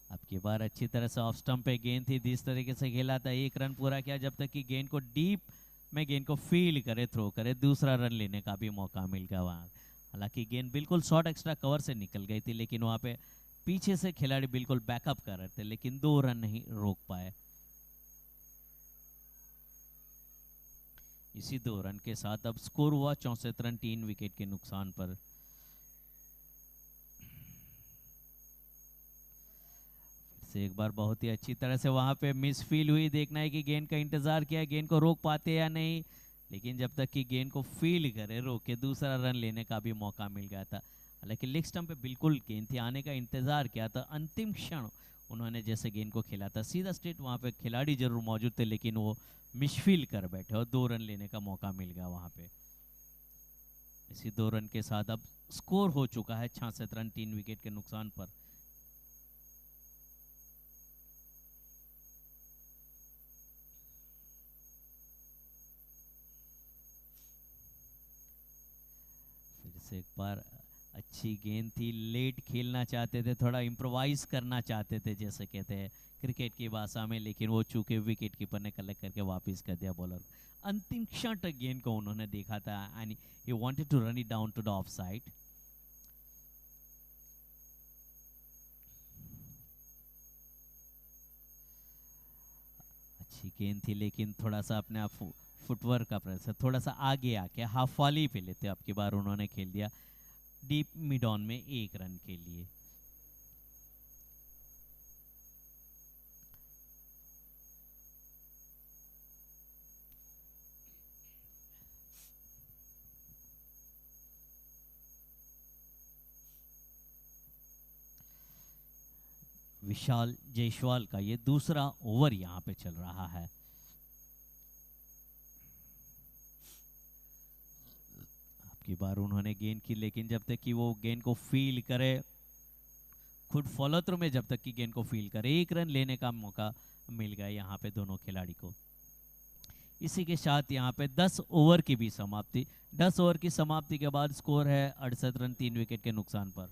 अब की बार अच्छी तरह से ऑफ स्टंप पे गेंद थी, जिस तरीके से खेला था 1 रन पूरा किया, जब तक कि गेंद को डीप में गेंद को फील करे, थ्रो करे, दूसरा रन लेने का भी मौका मिल गया वहां। हालांकि गेंद बिल्कुल शॉर्ट एक्स्ट्रा कवर से निकल गई थी, लेकिन वहां पे पीछे से खिलाड़ी बिल्कुल बैकअप कर रहे थे, लेकिन 2 रन नहीं रोक पाए। इसी 2 रन के साथ अब स्कोर हुआ 64 रन 3 विकेट के नुकसान पर। से एक बार बहुत ही अच्छी तरह से वहां पे मिस फील हुई, देखना है कि गेंद का इंतजार किया, गेंद को रोक पाते या नहीं, लेकिन जब तक कि गेंद को फील करे, रोके, दूसरा रन लेने का भी मौका मिल गया था। हालांकि लेग स्टंप पे बिल्कुल गेंद थी, आने का इंतजार किया था, अंतिम क्षण उन्होंने जैसे गेंद को खेला था सीधा स्ट्रेट, वहां पे खिलाड़ी जरूर मौजूद थे, लेकिन वो मिसफील कर बैठे और 2 रन लेने का मौका मिल गया वहां पे। इसी 2 रन के साथ अब स्कोर हो चुका है 66 रन 3 विकेट के नुकसान पर। फिर से एक बार अच्छी गेंद थी, लेट खेलना चाहते थे, थोड़ा इम्प्रोवाइज करना चाहते थे जैसे कहते हैं क्रिकेट की भाषा में, लेकिन वो चूंकि विकेट कीपर ने कलेक्ट करके वापस कर दिया बॉलर। अंतिम क्षण तक गेंद को उन्होंने देखा था and he wanted to run it down to the off side. अच्छी गेंद थी, लेकिन थोड़ा सा अपने आप फुटवर्क का प्रेशर, थोड़ा सा आगे आके हाफ वॉली पे लेते आपकी बार उन्होंने खेल दिया डीप मिड ऑन में 1 रन के लिए। विशाल जायसवाल का ये दूसरा ओवर यहाँ पे चल रहा है। आपकी बार उन्होंने गेंद की, लेकिन जब तक कि वो गेंद को फील करे, खुद फॉलो थ्रू में जब तक कि गेंद को फील करे, 1 रन लेने का मौका मिल गया यहाँ पे दोनों खिलाड़ी को। इसी के साथ यहाँ पे 10 ओवर की भी समाप्ति। 10 ओवर की समाप्ति के बाद स्कोर है 68 रन 3 विकेट के नुकसान पर।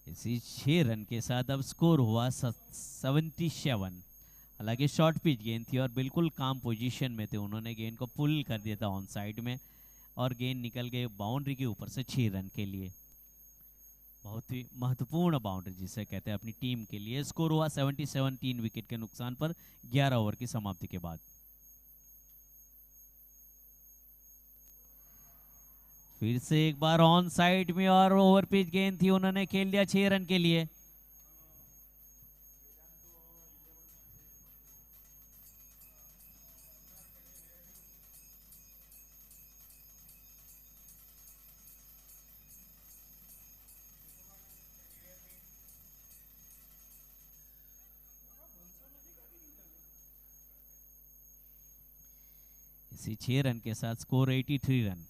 इसी 6 रन के साथ अब स्कोर हुआ 77। हालांकि शॉर्ट पिच गेंद थी और बिल्कुल काम पोजीशन में थे, उन्होंने गेंद को पुल कर दिया था ऑन साइड में और गेंद निकल गई बाउंड्री के ऊपर से 6 रन के लिए। बहुत ही महत्वपूर्ण बाउंड्री जिसे कहते हैं अपनी टीम के लिए। स्कोर हुआ 77 3 विकेट के नुकसान पर 11 ओवर की समाप्ति के बाद। फिर से एक बार ऑन साइड में और ओवर पिच गेंद थी, उन्होंने खेल दिया 6 रन के लिए। इसी 6 रन के साथ स्कोर 83 रन।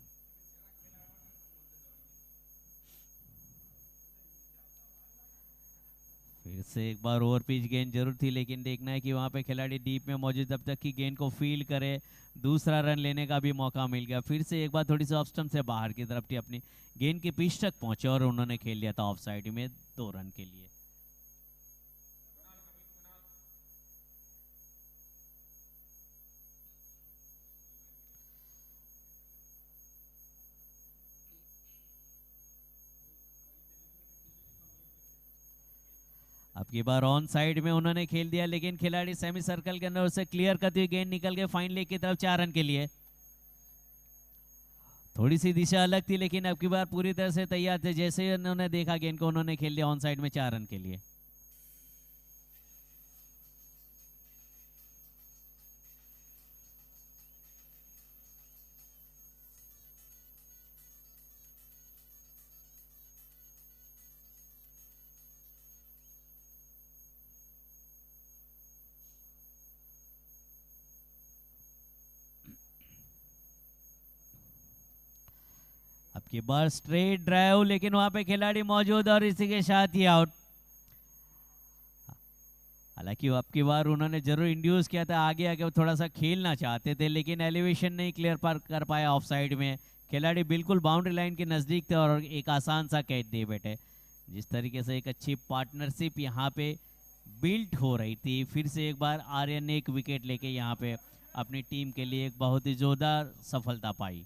फिर से एक बार ओवर पिच गेंद जरूर थी, लेकिन देखना है कि वहां पे खिलाड़ी डीप में मौजूद तब तक की गेंद को फील्ड करे। दूसरा रन लेने का भी मौका मिल गया। फिर से एक बार थोड़ी सी ऑफ स्टंप से बाहर की तरफ थी, अपनी गेंद के पिच तक पहुंचे और उन्होंने खेल लिया था ऑफ साइड में 2 रन के लिए। अब की बार ऑन साइड में उन्होंने खेल दिया, लेकिन खिलाड़ी सेमी सर्कल के अंदर उसे क्लियर करती हुई गेंद निकल गई फाइन लेग की तरफ 4 रन के लिए। थोड़ी सी दिशा अलग थी, लेकिन अब की बार पूरी तरह से तैयार थे। जैसे ही उन्होंने देखा गेंद को, उन्होंने खेल दिया ऑन साइड में 4 रन के लिए। अब की बार स्ट्रेट ड्राइव, लेकिन वहां पे खिलाड़ी मौजूद और इसी के साथ ही आउट। हालांकि अब की बार उन्होंने जरूर इंड्यूस किया था आगे आगे, वो थोड़ा सा खेलना चाहते थे, लेकिन एलिवेशन नहीं क्लियर पर कर पाया ऑफ साइड में। खिलाड़ी बिल्कुल बाउंड्री लाइन के नजदीक थे और एक आसान सा कैच दे बैठे। जिस तरीके से एक अच्छी पार्टनरशिप यहाँ पे बिल्ट हो रही थी, फिर से एक बार आर्यन ने एक विकेट लेके यहाँ पे अपनी टीम के लिए एक बहुत ही जोरदार सफलता पाई।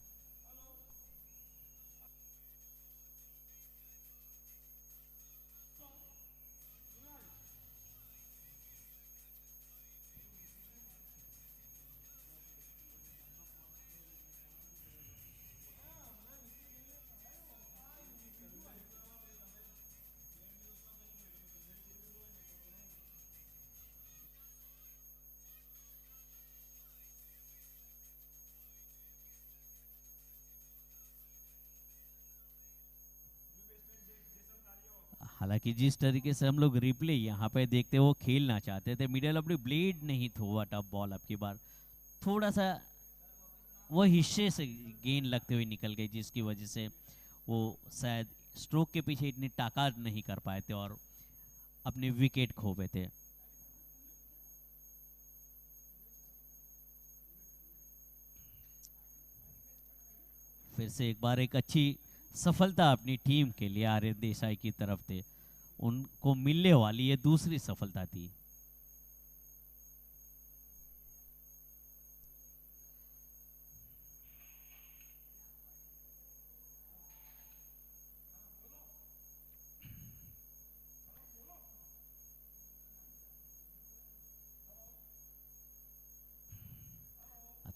हालांकि जिस तरीके से हम लोग रिप्ले यहाँ पे देखते वो खेलना चाहते थे, मिडिल ऑफ द ब्लेड नहीं हुआ टफ बॉल। अब की बार थोड़ा सा वो हिस्से से गेंद लगते हुए निकल गई, जिसकी वजह से वो शायद स्ट्रोक के पीछे इतनी ताकत नहीं कर पाए थे और अपने विकेट खो गए थे। फिर से एक बार एक अच्छी सफलता अपनी टीम के लिए आर्यन देसाई की तरफ थे, उनको मिलने वाली ये दूसरी सफलता थी।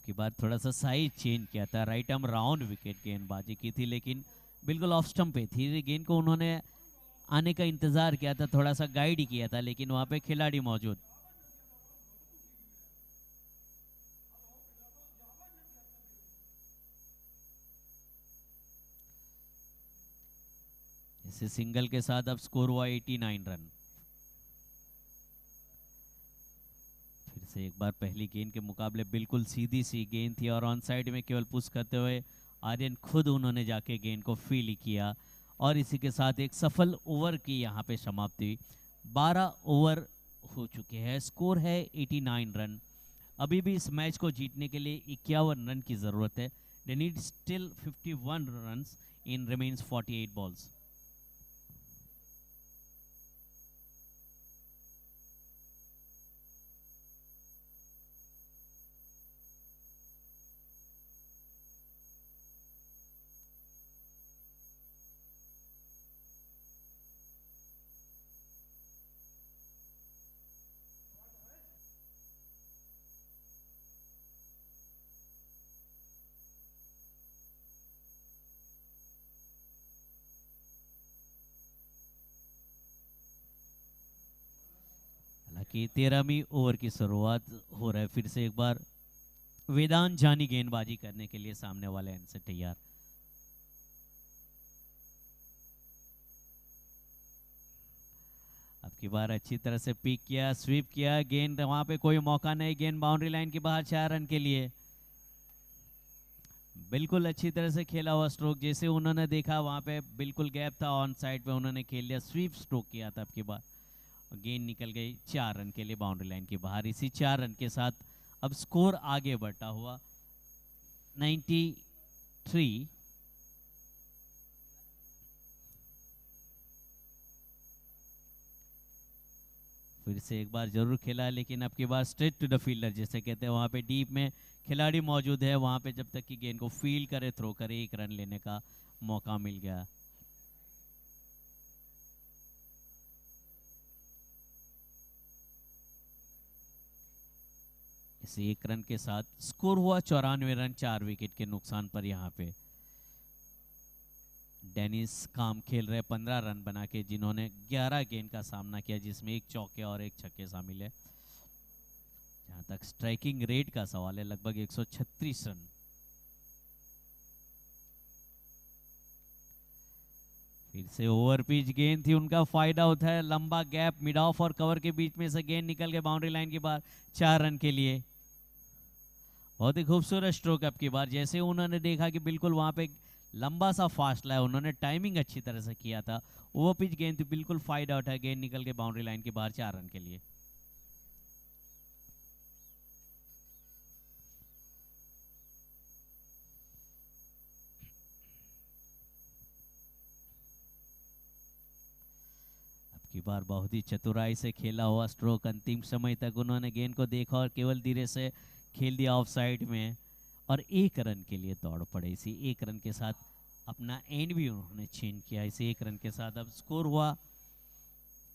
की बार थोड़ा सा साइज चेंज किया था, राइट आर्म राउंड विकेट गेंदबाजी की थी, लेकिन बिल्कुल ऑफ स्टंप पे थी गेंद को, उन्होंने आने का इंतजार किया था, थोड़ा सा गाइड ही किया था, लेकिन वहां पे खिलाड़ी मौजूद। इसे सिंगल के साथ अब स्कोर हुआ 89 रन। फिर से एक बार पहली गेंद के मुकाबले बिल्कुल सीधी सी गेंद थी और ऑन साइड में केवल पुश करते हुए आर्यन खुद उन्होंने जाके गेंद को फील किया और इसी के साथ एक सफल ओवर की यहाँ पे समाप्ति। 12 ओवर हो चुके हैं, स्कोर है 89 रन। अभी भी इस मैच को जीतने के लिए 51 रन की जरूरत है। They need still 51 runs in remains 48 balls. की 13वीं ओवर की शुरुआत हो रहा है। फिर से एक बार वेदांत जानी गेंदबाजी करने के लिए सामने वाले एंड से तैयार। अब की बार अच्छी तरह से पिक किया, स्वीप किया, गेंद वहां पे कोई मौका नहीं, गेंद बाउंड्री लाइन के बाहर 4 रन के लिए। बिल्कुल अच्छी तरह से खेला हुआ स्ट्रोक, जैसे उन्होंने देखा वहां पे बिल्कुल गैप था, ऑन साइड पे उन्होंने खेल लिया, स्वीप स्ट्रोक किया था। अब की बार गेंद निकल गई 4 रन के लिए बाउंड्री लाइन के बाहर। इसी 4 रन के साथ अब स्कोर आगे बढ़ता हुआ 93। फिर से एक बार जरूर खेला, लेकिन अब की बार स्ट्रेट टू द फील्डर जैसे कहते हैं, वहां पे डीप में खिलाड़ी मौजूद है, वहां पे जब तक कि गेंद को फील करे, थ्रो करे, 1 रन लेने का मौका मिल गया। इस 1 रन के साथ स्कोर हुआ 94 रन, 4 विकेट के नुकसान पर। यहाँ पे डेनिस काम खेल रहे 15 रन बना के, जिन्होंने 11 गेंद का सामना किया, जिसमें 1 चौके और 1 छक्के शामिल है। जहां तक स्ट्राइकिंग रेट का सवाल है, लगभग 136 रन। फिर से ओवर पिच गेंद थी, उनका फायदा उठाया, लंबा गैप मिड ऑफ और कवर के बीच में से गेंद निकल के बाउंड्री लाइन के बाहर 4 रन के लिए। बहुत ही खूबसूरत स्ट्रोक। अब की बार जैसे उन्होंने देखा कि बिल्कुल वहां पे लंबा सा फासला है, उन्होंने टाइमिंग अच्छी तरह से किया था, वो पिच गेंद थी, बिल्कुल फायदा उठाया, गेंद निकल के बाउंड्री लाइन के बाहर 4 रन के लिए। अब की बार बहुत ही चतुराई से खेला हुआ स्ट्रोक, अंतिम समय तक उन्होंने गेंद को देखा और केवल धीरे से खेल दिया ऑफ साइड में, और 1 रन के लिए दौड़ पड़े। इसी 1 रन के साथ अपना एंड भी उन्होंने चेंज किया। इसी 1 रन के साथ अब स्कोर हुआ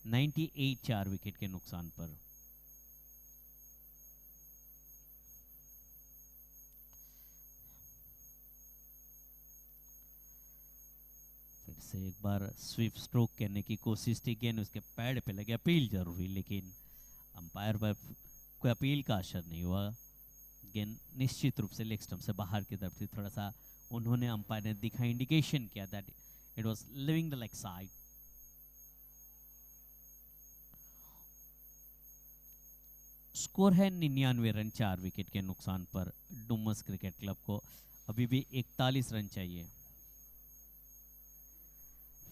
98, 4 विकेट के नुकसान पर। फिर से एक बार स्वीप स्ट्रोक करने की कोशिश थी, गेंद उसके पैड पे लगे, अपील जरूर हुई, लेकिन अंपायर पर कोई अपील का असर नहीं हुआ। गेंद निश्चित रूप से लेग स्टंप से बाहर की तरफ थी, थोड़ा सा उन्होंने अंपायर ने दिखा, इंडिकेशन किया that it was living the leg side. Score है 99 रन, 4 विकेट के नुकसान पर। डुमस क्रिकेट क्लब को अभी भी 41 रन चाहिए।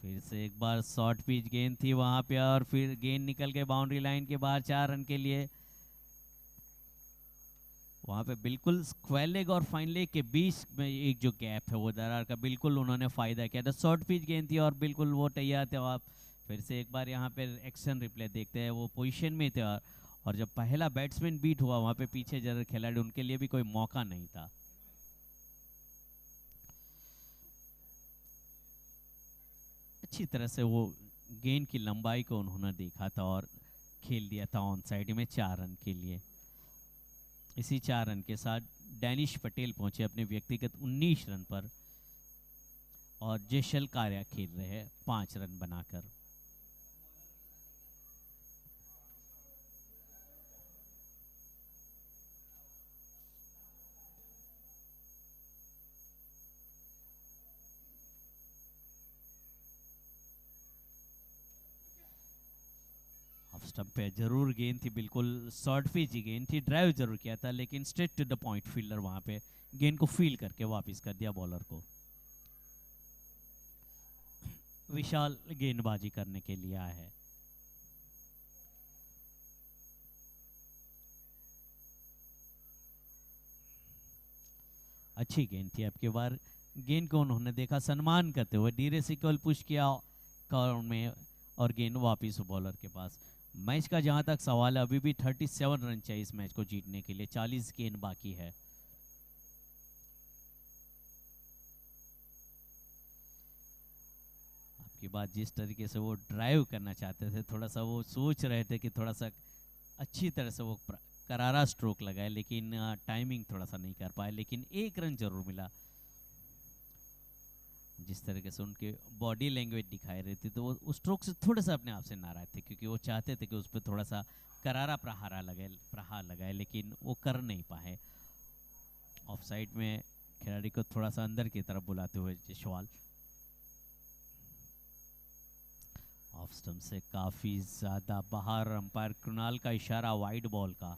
फिर से एक बार शॉर्ट पिच गेंद थी वहां पे, और फिर गेंद निकल के बाउंड्री लाइन के बाहर 4 रन के लिए। वहां पे बिल्कुल स्क्वायर लेग और फाइन लेग के बीच में एक जो गैप है, वो दरार का बिल्कुल उन्होंने फायदा किया था। शॉर्ट पिच गेंद थी और बिल्कुल वो तैयार थे। आप फिर से एक बार यहाँ पे एक्शन रिप्ले देखते हैं, वो पोजीशन में थे, और जब पहला बैट्समैन बीट हुआ, वहां पे पीछे जरा खिलाड़ी, उनके लिए भी कोई मौका नहीं था। अच्छी तरह से वो गेंद की लंबाई को उन्होंने देखा था और खेल दिया था ऑन साइड में 4 रन के लिए। इसी 4 रन के साथ डैनिश पटेल पहुंचे अपने व्यक्तिगत 19 रन पर, और जेशल कार्या खेल रहे हैं 5 रन बनाकर। ऑफ स्टंप पे जरूर गेंद थी, बिल्कुल शॉर्ट पिच गेंद थी, ड्राइव जरूर किया था, लेकिन straight to the point fielder वहां पे गेंद को फील करके वापस कर दिया बॉलर को। विशाल गेंदबाजी करने के लिए आया है। अच्छी गेंद थी। अब की बार गेंद को उन्होंने देखा, सम्मान करते हुए धीरे से केवल पुश किया कॉर्नर में, और गेंद वापिस बॉलर के पास। मैच का जहां तक सवाल है, अभी भी 37 रन चाहिए इस मैच को जीतने के लिए, 40 गेंद बाकी है। आपकी बात, जिस तरीके से वो ड्राइव करना चाहते थे, थोड़ा सा वो सोच रहे थे कि थोड़ा सा अच्छी तरह से वो करारा स्ट्रोक लगाए, लेकिन टाइमिंग थोड़ा सा नहीं कर पाए, लेकिन 1 रन जरूर मिला। जिस तरीके से उनकी बॉडी लैंग्वेज दिखाई रही थी, तो वो उस स्ट्रोक से थोड़ा सा अपने आप से नाराज थे, क्योंकि वो चाहते थे कि उस पर थोड़ा सा करारा प्रहार लगाए, लेकिन वो कर नहीं पाए। ऑफ साइड में खिलाड़ी को थोड़ा सा अंदर की तरफ बुलाते हुए जयसवाल। ऑफ स्टंप से काफी ज्यादा बाहर, अंपायर कृणाल का इशारा वाइड बॉल का।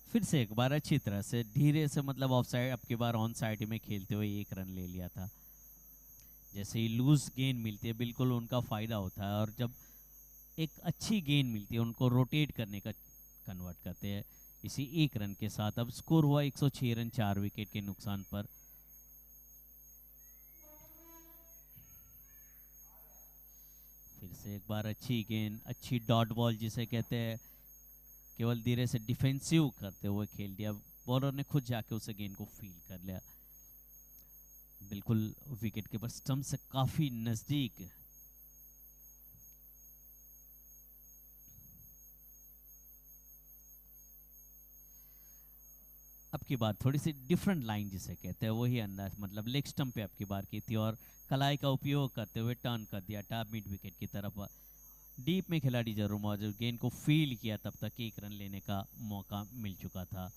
फिर से एक बार अच्छी तरह से धीरे से, मतलब ऑफ साइड, अब की बार ऑन साइड में खेलते हुए 1 रन ले लिया था। जैसे ही लूज गेंद मिलती है बिल्कुल उनका फायदा होता है, और जब एक अच्छी गेंद मिलती है उनको रोटेट करने का कन्वर्ट करते हैं। इसी 1 रन के साथ अब स्कोर हुआ 106 रन 4 विकेट के नुकसान पर। फिर से एक बार अच्छी गेंद, अच्छी डॉट बॉल जिसे कहते हैं, केवल धीरे से डिफेंसिव करते हुए खेल दिया। बॉलर ने खुद जाके उस गेंद को फील कर लिया, बिल्कुल विकेट कीपर स्टंप से काफी नजदीक। अब की बार थोड़ी सी डिफरेंट लाइन जिसे कहते हैं, वही अंदाज, मतलब लेग स्टंप पे अब की बार की थी, और कलाई का उपयोग करते हुए टर्न कर दिया टॉप मिड विकेट की तरफ। डीप में खिलाड़ी जरूर मौजूद, गेंद को फील किया, तब तक 1 रन लेने का मौका मिल चुका था।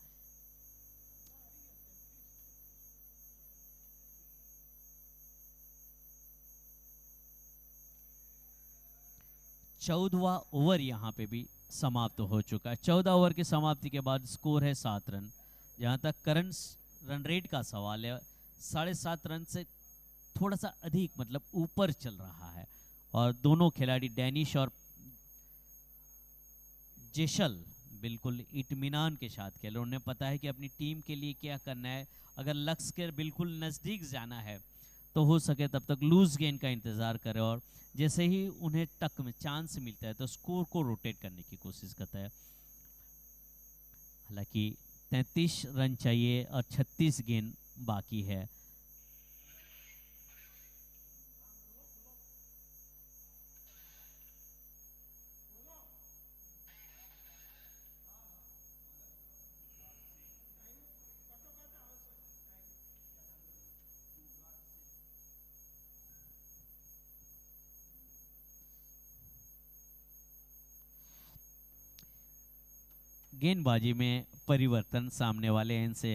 चौदहवां ओवर यहाँ पे भी समाप्त हो चुका है। 14 ओवर की समाप्ति के बाद स्कोर है 7 रन। जहाँ तक करंट रन रेट का सवाल है, 7.5 रन से थोड़ा सा अधिक, मतलब ऊपर चल रहा है, और दोनों खिलाड़ी डैनिश और जेशल बिल्कुल इत्मीनान के साथ खेल रहे। उन्हें पता है कि अपनी टीम के लिए क्या करना है। अगर लक्ष्य के बिल्कुल नज़दीक जाना है तो हो सके तब तक लूज गेंद का इंतज़ार करें, और जैसे ही उन्हें टक में चांस मिलता है तो स्कोर को रोटेट करने की कोशिश करता है। हालांकि 33 रन चाहिए और 36 गेंद बाकी है। गेंदबाजी में परिवर्तन सामने वाले एंड से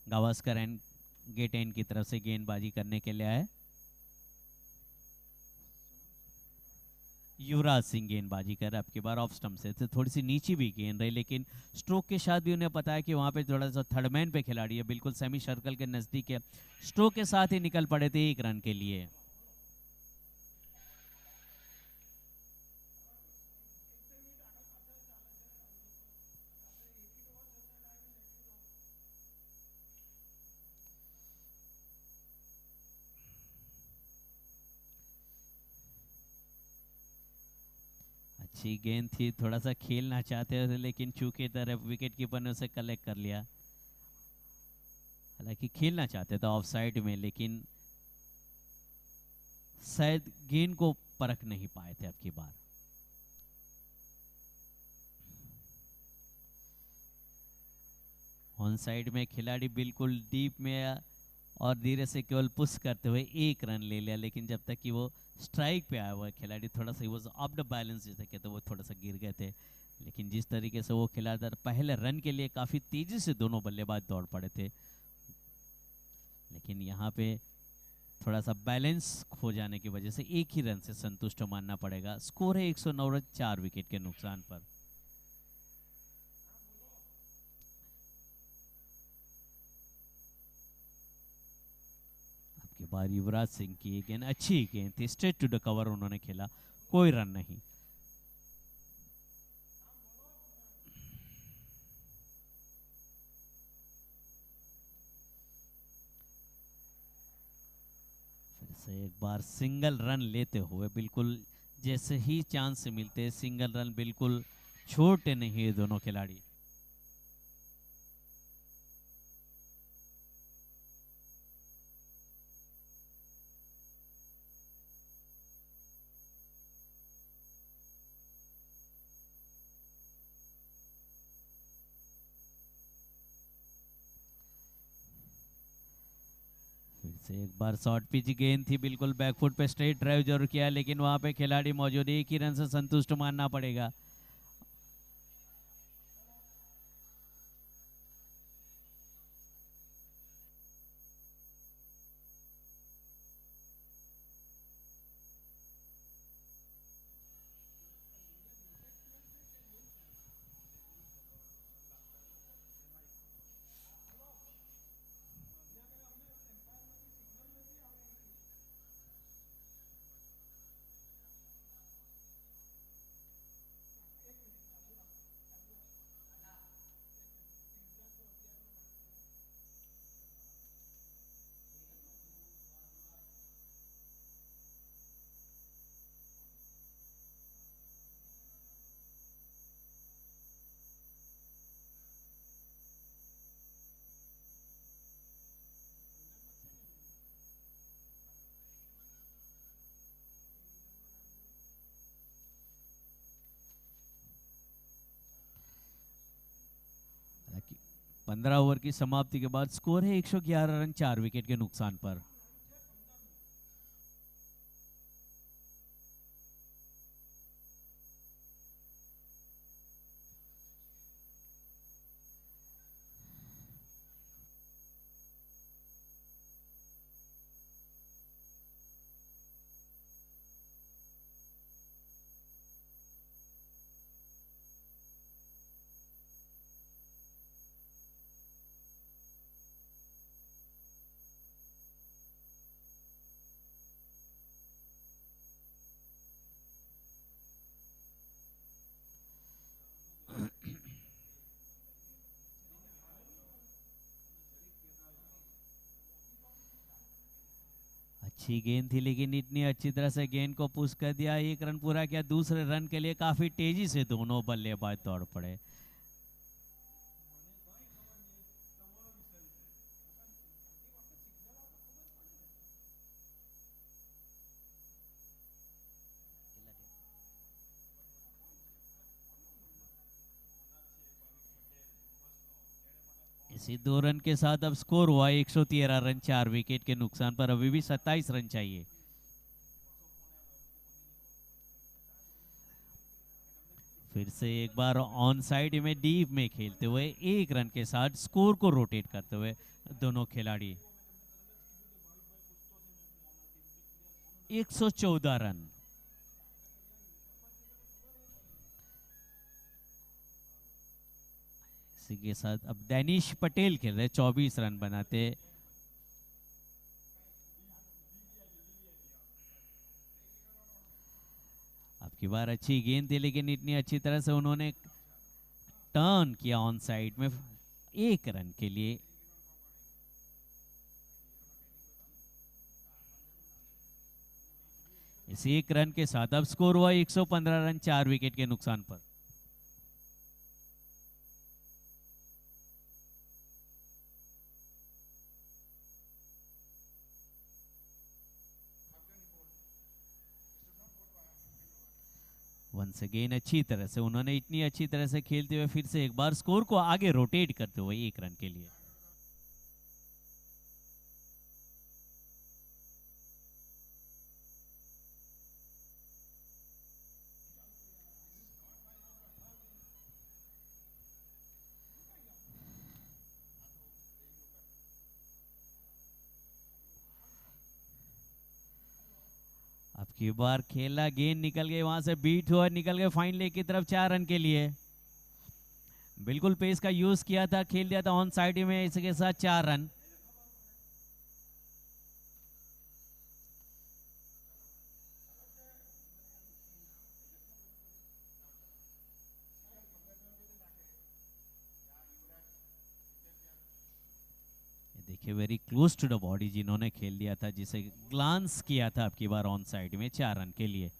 गावस्कर एंड गेट एंड की तरफ से गेंदबाजी करने के लिए आए। युवराज सिंह गेंदबाजी कर आपकी बार ऑफ स्टंप से थोड़ी सी नीची भी गेंद रही, लेकिन स्ट्रोक के साथ भी उन्हें पता है कि वहां पे थोड़ा सा थर्ड मैन पे खिलाड़ी है, बिल्कुल सेमी सर्कल के नजदीक है। स्ट्रोक के साथ ही निकल पड़े थे 1 रन के लिए। अच्छी गेंद थी, थोड़ा सा खेलना चाहते थे, लेकिन चूंकि तरफ विकेट कीपर ने उसे कलेक्ट कर लिया। हालांकि खेलना चाहते थे ऑफ साइड में, लेकिन शायद गेंद को परख नहीं पाए थे अब की बार। ऑन साइड में खिलाड़ी बिल्कुल डीप में, और धीरे से केवल पुश करते हुए 1 रन ले लिया, लेकिन जब तक कि वो स्ट्राइक पे आया हुआ खिलाड़ी थोड़ा सा वो ऑफ द बैलेंस जिसे कहते हैं, वो थोड़ा सा गिर गए थे। लेकिन जिस तरीके से वो खिलाड़ी पहले रन के लिए काफ़ी तेज़ी से दोनों बल्लेबाज दौड़ पड़े थे, लेकिन यहाँ पे थोड़ा सा बैलेंस खो जाने की वजह से 1 ही रन से संतुष्ट मानना पड़ेगा। स्कोर है 109 रन 4 विकेट के नुकसान पर। के बाद युवराज सिंह की गेंद, अच्छी गेंद थी, स्ट्रेट टू द कवर उन्होंने खेला, कोई रन नहीं। फिर से एक बार सिंगल रन लेते हुए, बिल्कुल जैसे ही चांस मिलते सिंगल रन बिल्कुल छोड़ते नहीं ये दोनों खिलाड़ी। से एक बार शॉर्ट पिच गेंद थी, बिल्कुल बैकफुट पे स्ट्रेट ड्राइव जरूर किया, लेकिन वहां पे खिलाड़ी मौजूद, एक ही रन से संतुष्ट मानना पड़ेगा। हालांकि 15 ओवर की समाप्ति के बाद स्कोर है 111 रन 4 विकेट के नुकसान पर। अच्छी गेंद थी, लेकिन इतनी अच्छी तरह से गेंद को पुश कर दिया, एक रन पूरा किया। दूसरे रन के लिए काफी तेजी से दोनों बल्लेबाज दौड़ पड़े। इसी 2 रन के साथ अब स्कोर हुआ 113 रन 4 विकेट के नुकसान पर। अभी भी 27 रन चाहिए। फिर से एक बार ऑन साइड में डीप में खेलते हुए 1 रन के साथ स्कोर को रोटेट करते हुए दोनों खिलाड़ी। 114 रन। इसी के साथ अब दैनिश पटेल खेल रहे, 24 रन बनाते। अब की बार अच्छी गेंद थी, लेकिन इतनी अच्छी तरह से उन्होंने टर्न किया ऑन साइड में 1 रन के लिए। इस 1 रन के साथ अब स्कोर हुआ 115 रन 4 विकेट के नुकसान पर। वंस अगेन अच्छी तरह से उन्होंने, इतनी अच्छी तरह से खेलते हुए फिर से एक बार स्कोर को आगे रोटेट करते हुए 1 रन के लिए। अब की बार खेला, गेंद निकल गई, वहां से बीट हुआ, निकल गए फाइन लेग की तरफ 4 रन के लिए। बिल्कुल पेस का यूज किया था, खेल दिया था ऑन साइड में, इसके साथ 4 रन। देखिए very close to the body जिन्होंने खेल दिया था, जिसे ग्लांस किया था आपकी बार ऑन साइड में 4 रन के लिए।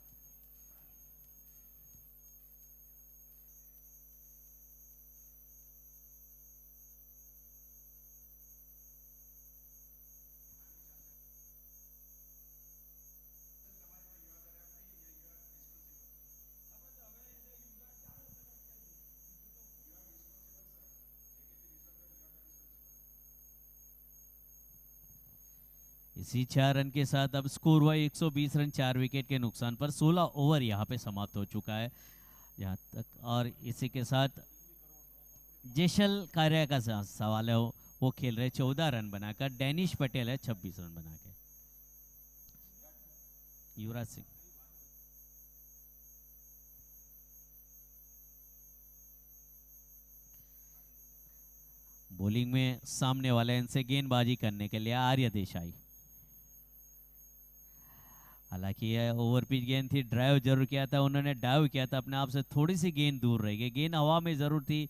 इसी 4 रन के साथ अब स्कोर हुआ 120 रन 4 विकेट के नुकसान पर। 16 ओवर यहाँ पे समाप्त हो चुका है यहाँ तक। और इसी के साथ जेशल कार्य का सवाल है, वो खेल रहे 14 रन बनाकर। डैनिश पटेल है 26 रन बना के। युवराज सिंह बॉलिंग में सामने वाले इनसे गेंदबाजी करने के लिए आर्य देसाई। हालांकि यह ओवर पिच गेंद थी, ड्राइव जरूर किया था उन्होंने, डाइव किया था अपने आप से, थोड़ी सी गेंद दूर रह गई, गेंद हवा में जरूर थी,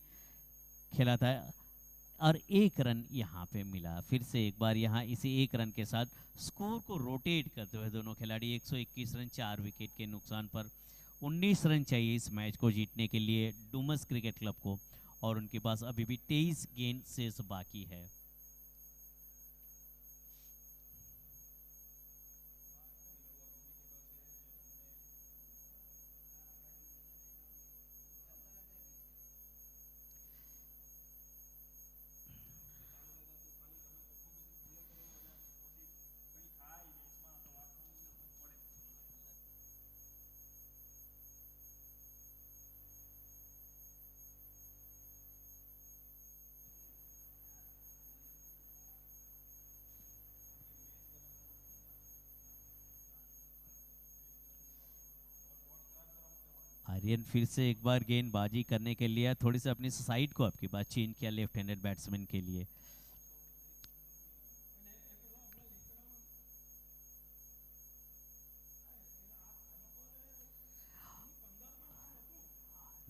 खेला था और 1 रन यहाँ पे मिला। फिर से एक बार यहाँ इसी 1 रन के साथ स्कोर को रोटेट करते हुए दोनों खिलाड़ी 121 रन 4 विकेट के नुकसान पर। 19 रन चाहिए इस मैच को जीतने के लिए डूमस क्रिकेट क्लब को, और उनके पास अभी भी 23 गेंद शेष बाकी है। आर्यन फिर से एक बार गेंदबाजी करने के लिए थोड़ी सी अपनी साइड को आपकी बात चेंज किया लेफ्ट हैंडेड बैट्समैन के लिए।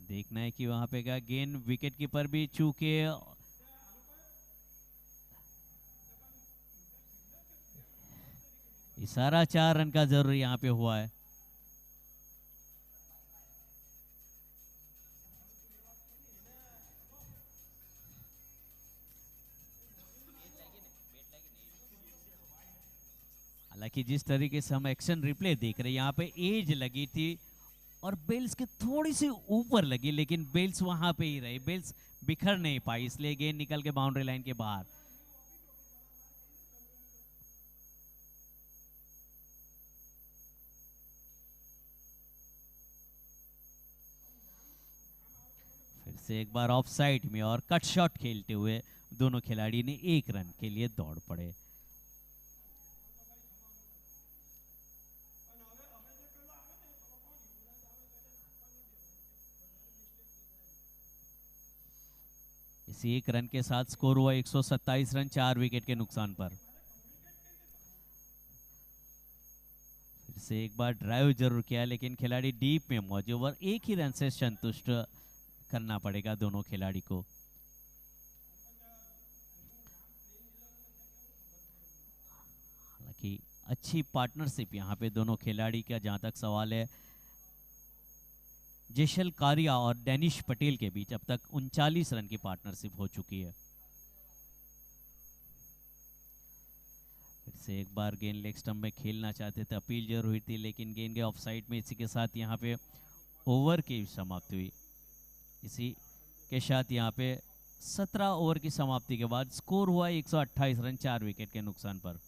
देखना है कि वहां पे क्या गेंद विकेट कीपर भी चूके इशारा 4 रन का जरूर यहाँ पे हुआ है। हालांकि जिस तरीके से हम एक्शन रिप्ले देख रहे हैं यहाँ पे एज लगी थी और बेल्स के थोड़ी सी ऊपर लगी, लेकिन बेल्स वहां पे ही रहे, बेल्स बिखर नहीं पाई, इसलिए गेंद निकल के बाउंड्री लाइन के बाहर। फिर से एक बार ऑफ साइड में और कट शॉट खेलते हुए दोनों खिलाड़ी ने 1 रन के लिए दौड़ पड़े। इसी 1 रन के साथ स्कोर हुआ 127 रन 4 विकेट के नुकसान पर। फिर से एक बार ड्राइव जरूर किया, लेकिन खिलाड़ी डीप में मौजूद और एक ही रन से संतुष्ट करना पड़ेगा दोनों खिलाड़ी को। हालांकि अच्छी पार्टनरशिप यहाँ पे दोनों खिलाड़ी का जहां तक सवाल है, जेशल कारिया और डैनिश पटेल के बीच अब तक 39 रन की पार्टनरशिप हो चुकी है। फिर से एक बार गेंद लेग स्टंप में खेलना चाहते थे, अपील जरूर हुई थी, लेकिन गेंद के ऑफ साइड में। इसी के साथ यहाँ पे ओवर की समाप्ति हुई। इसी के साथ यहाँ पे 17 ओवर की समाप्ति के बाद स्कोर हुआ 128 रन 4 विकेट के नुकसान पर।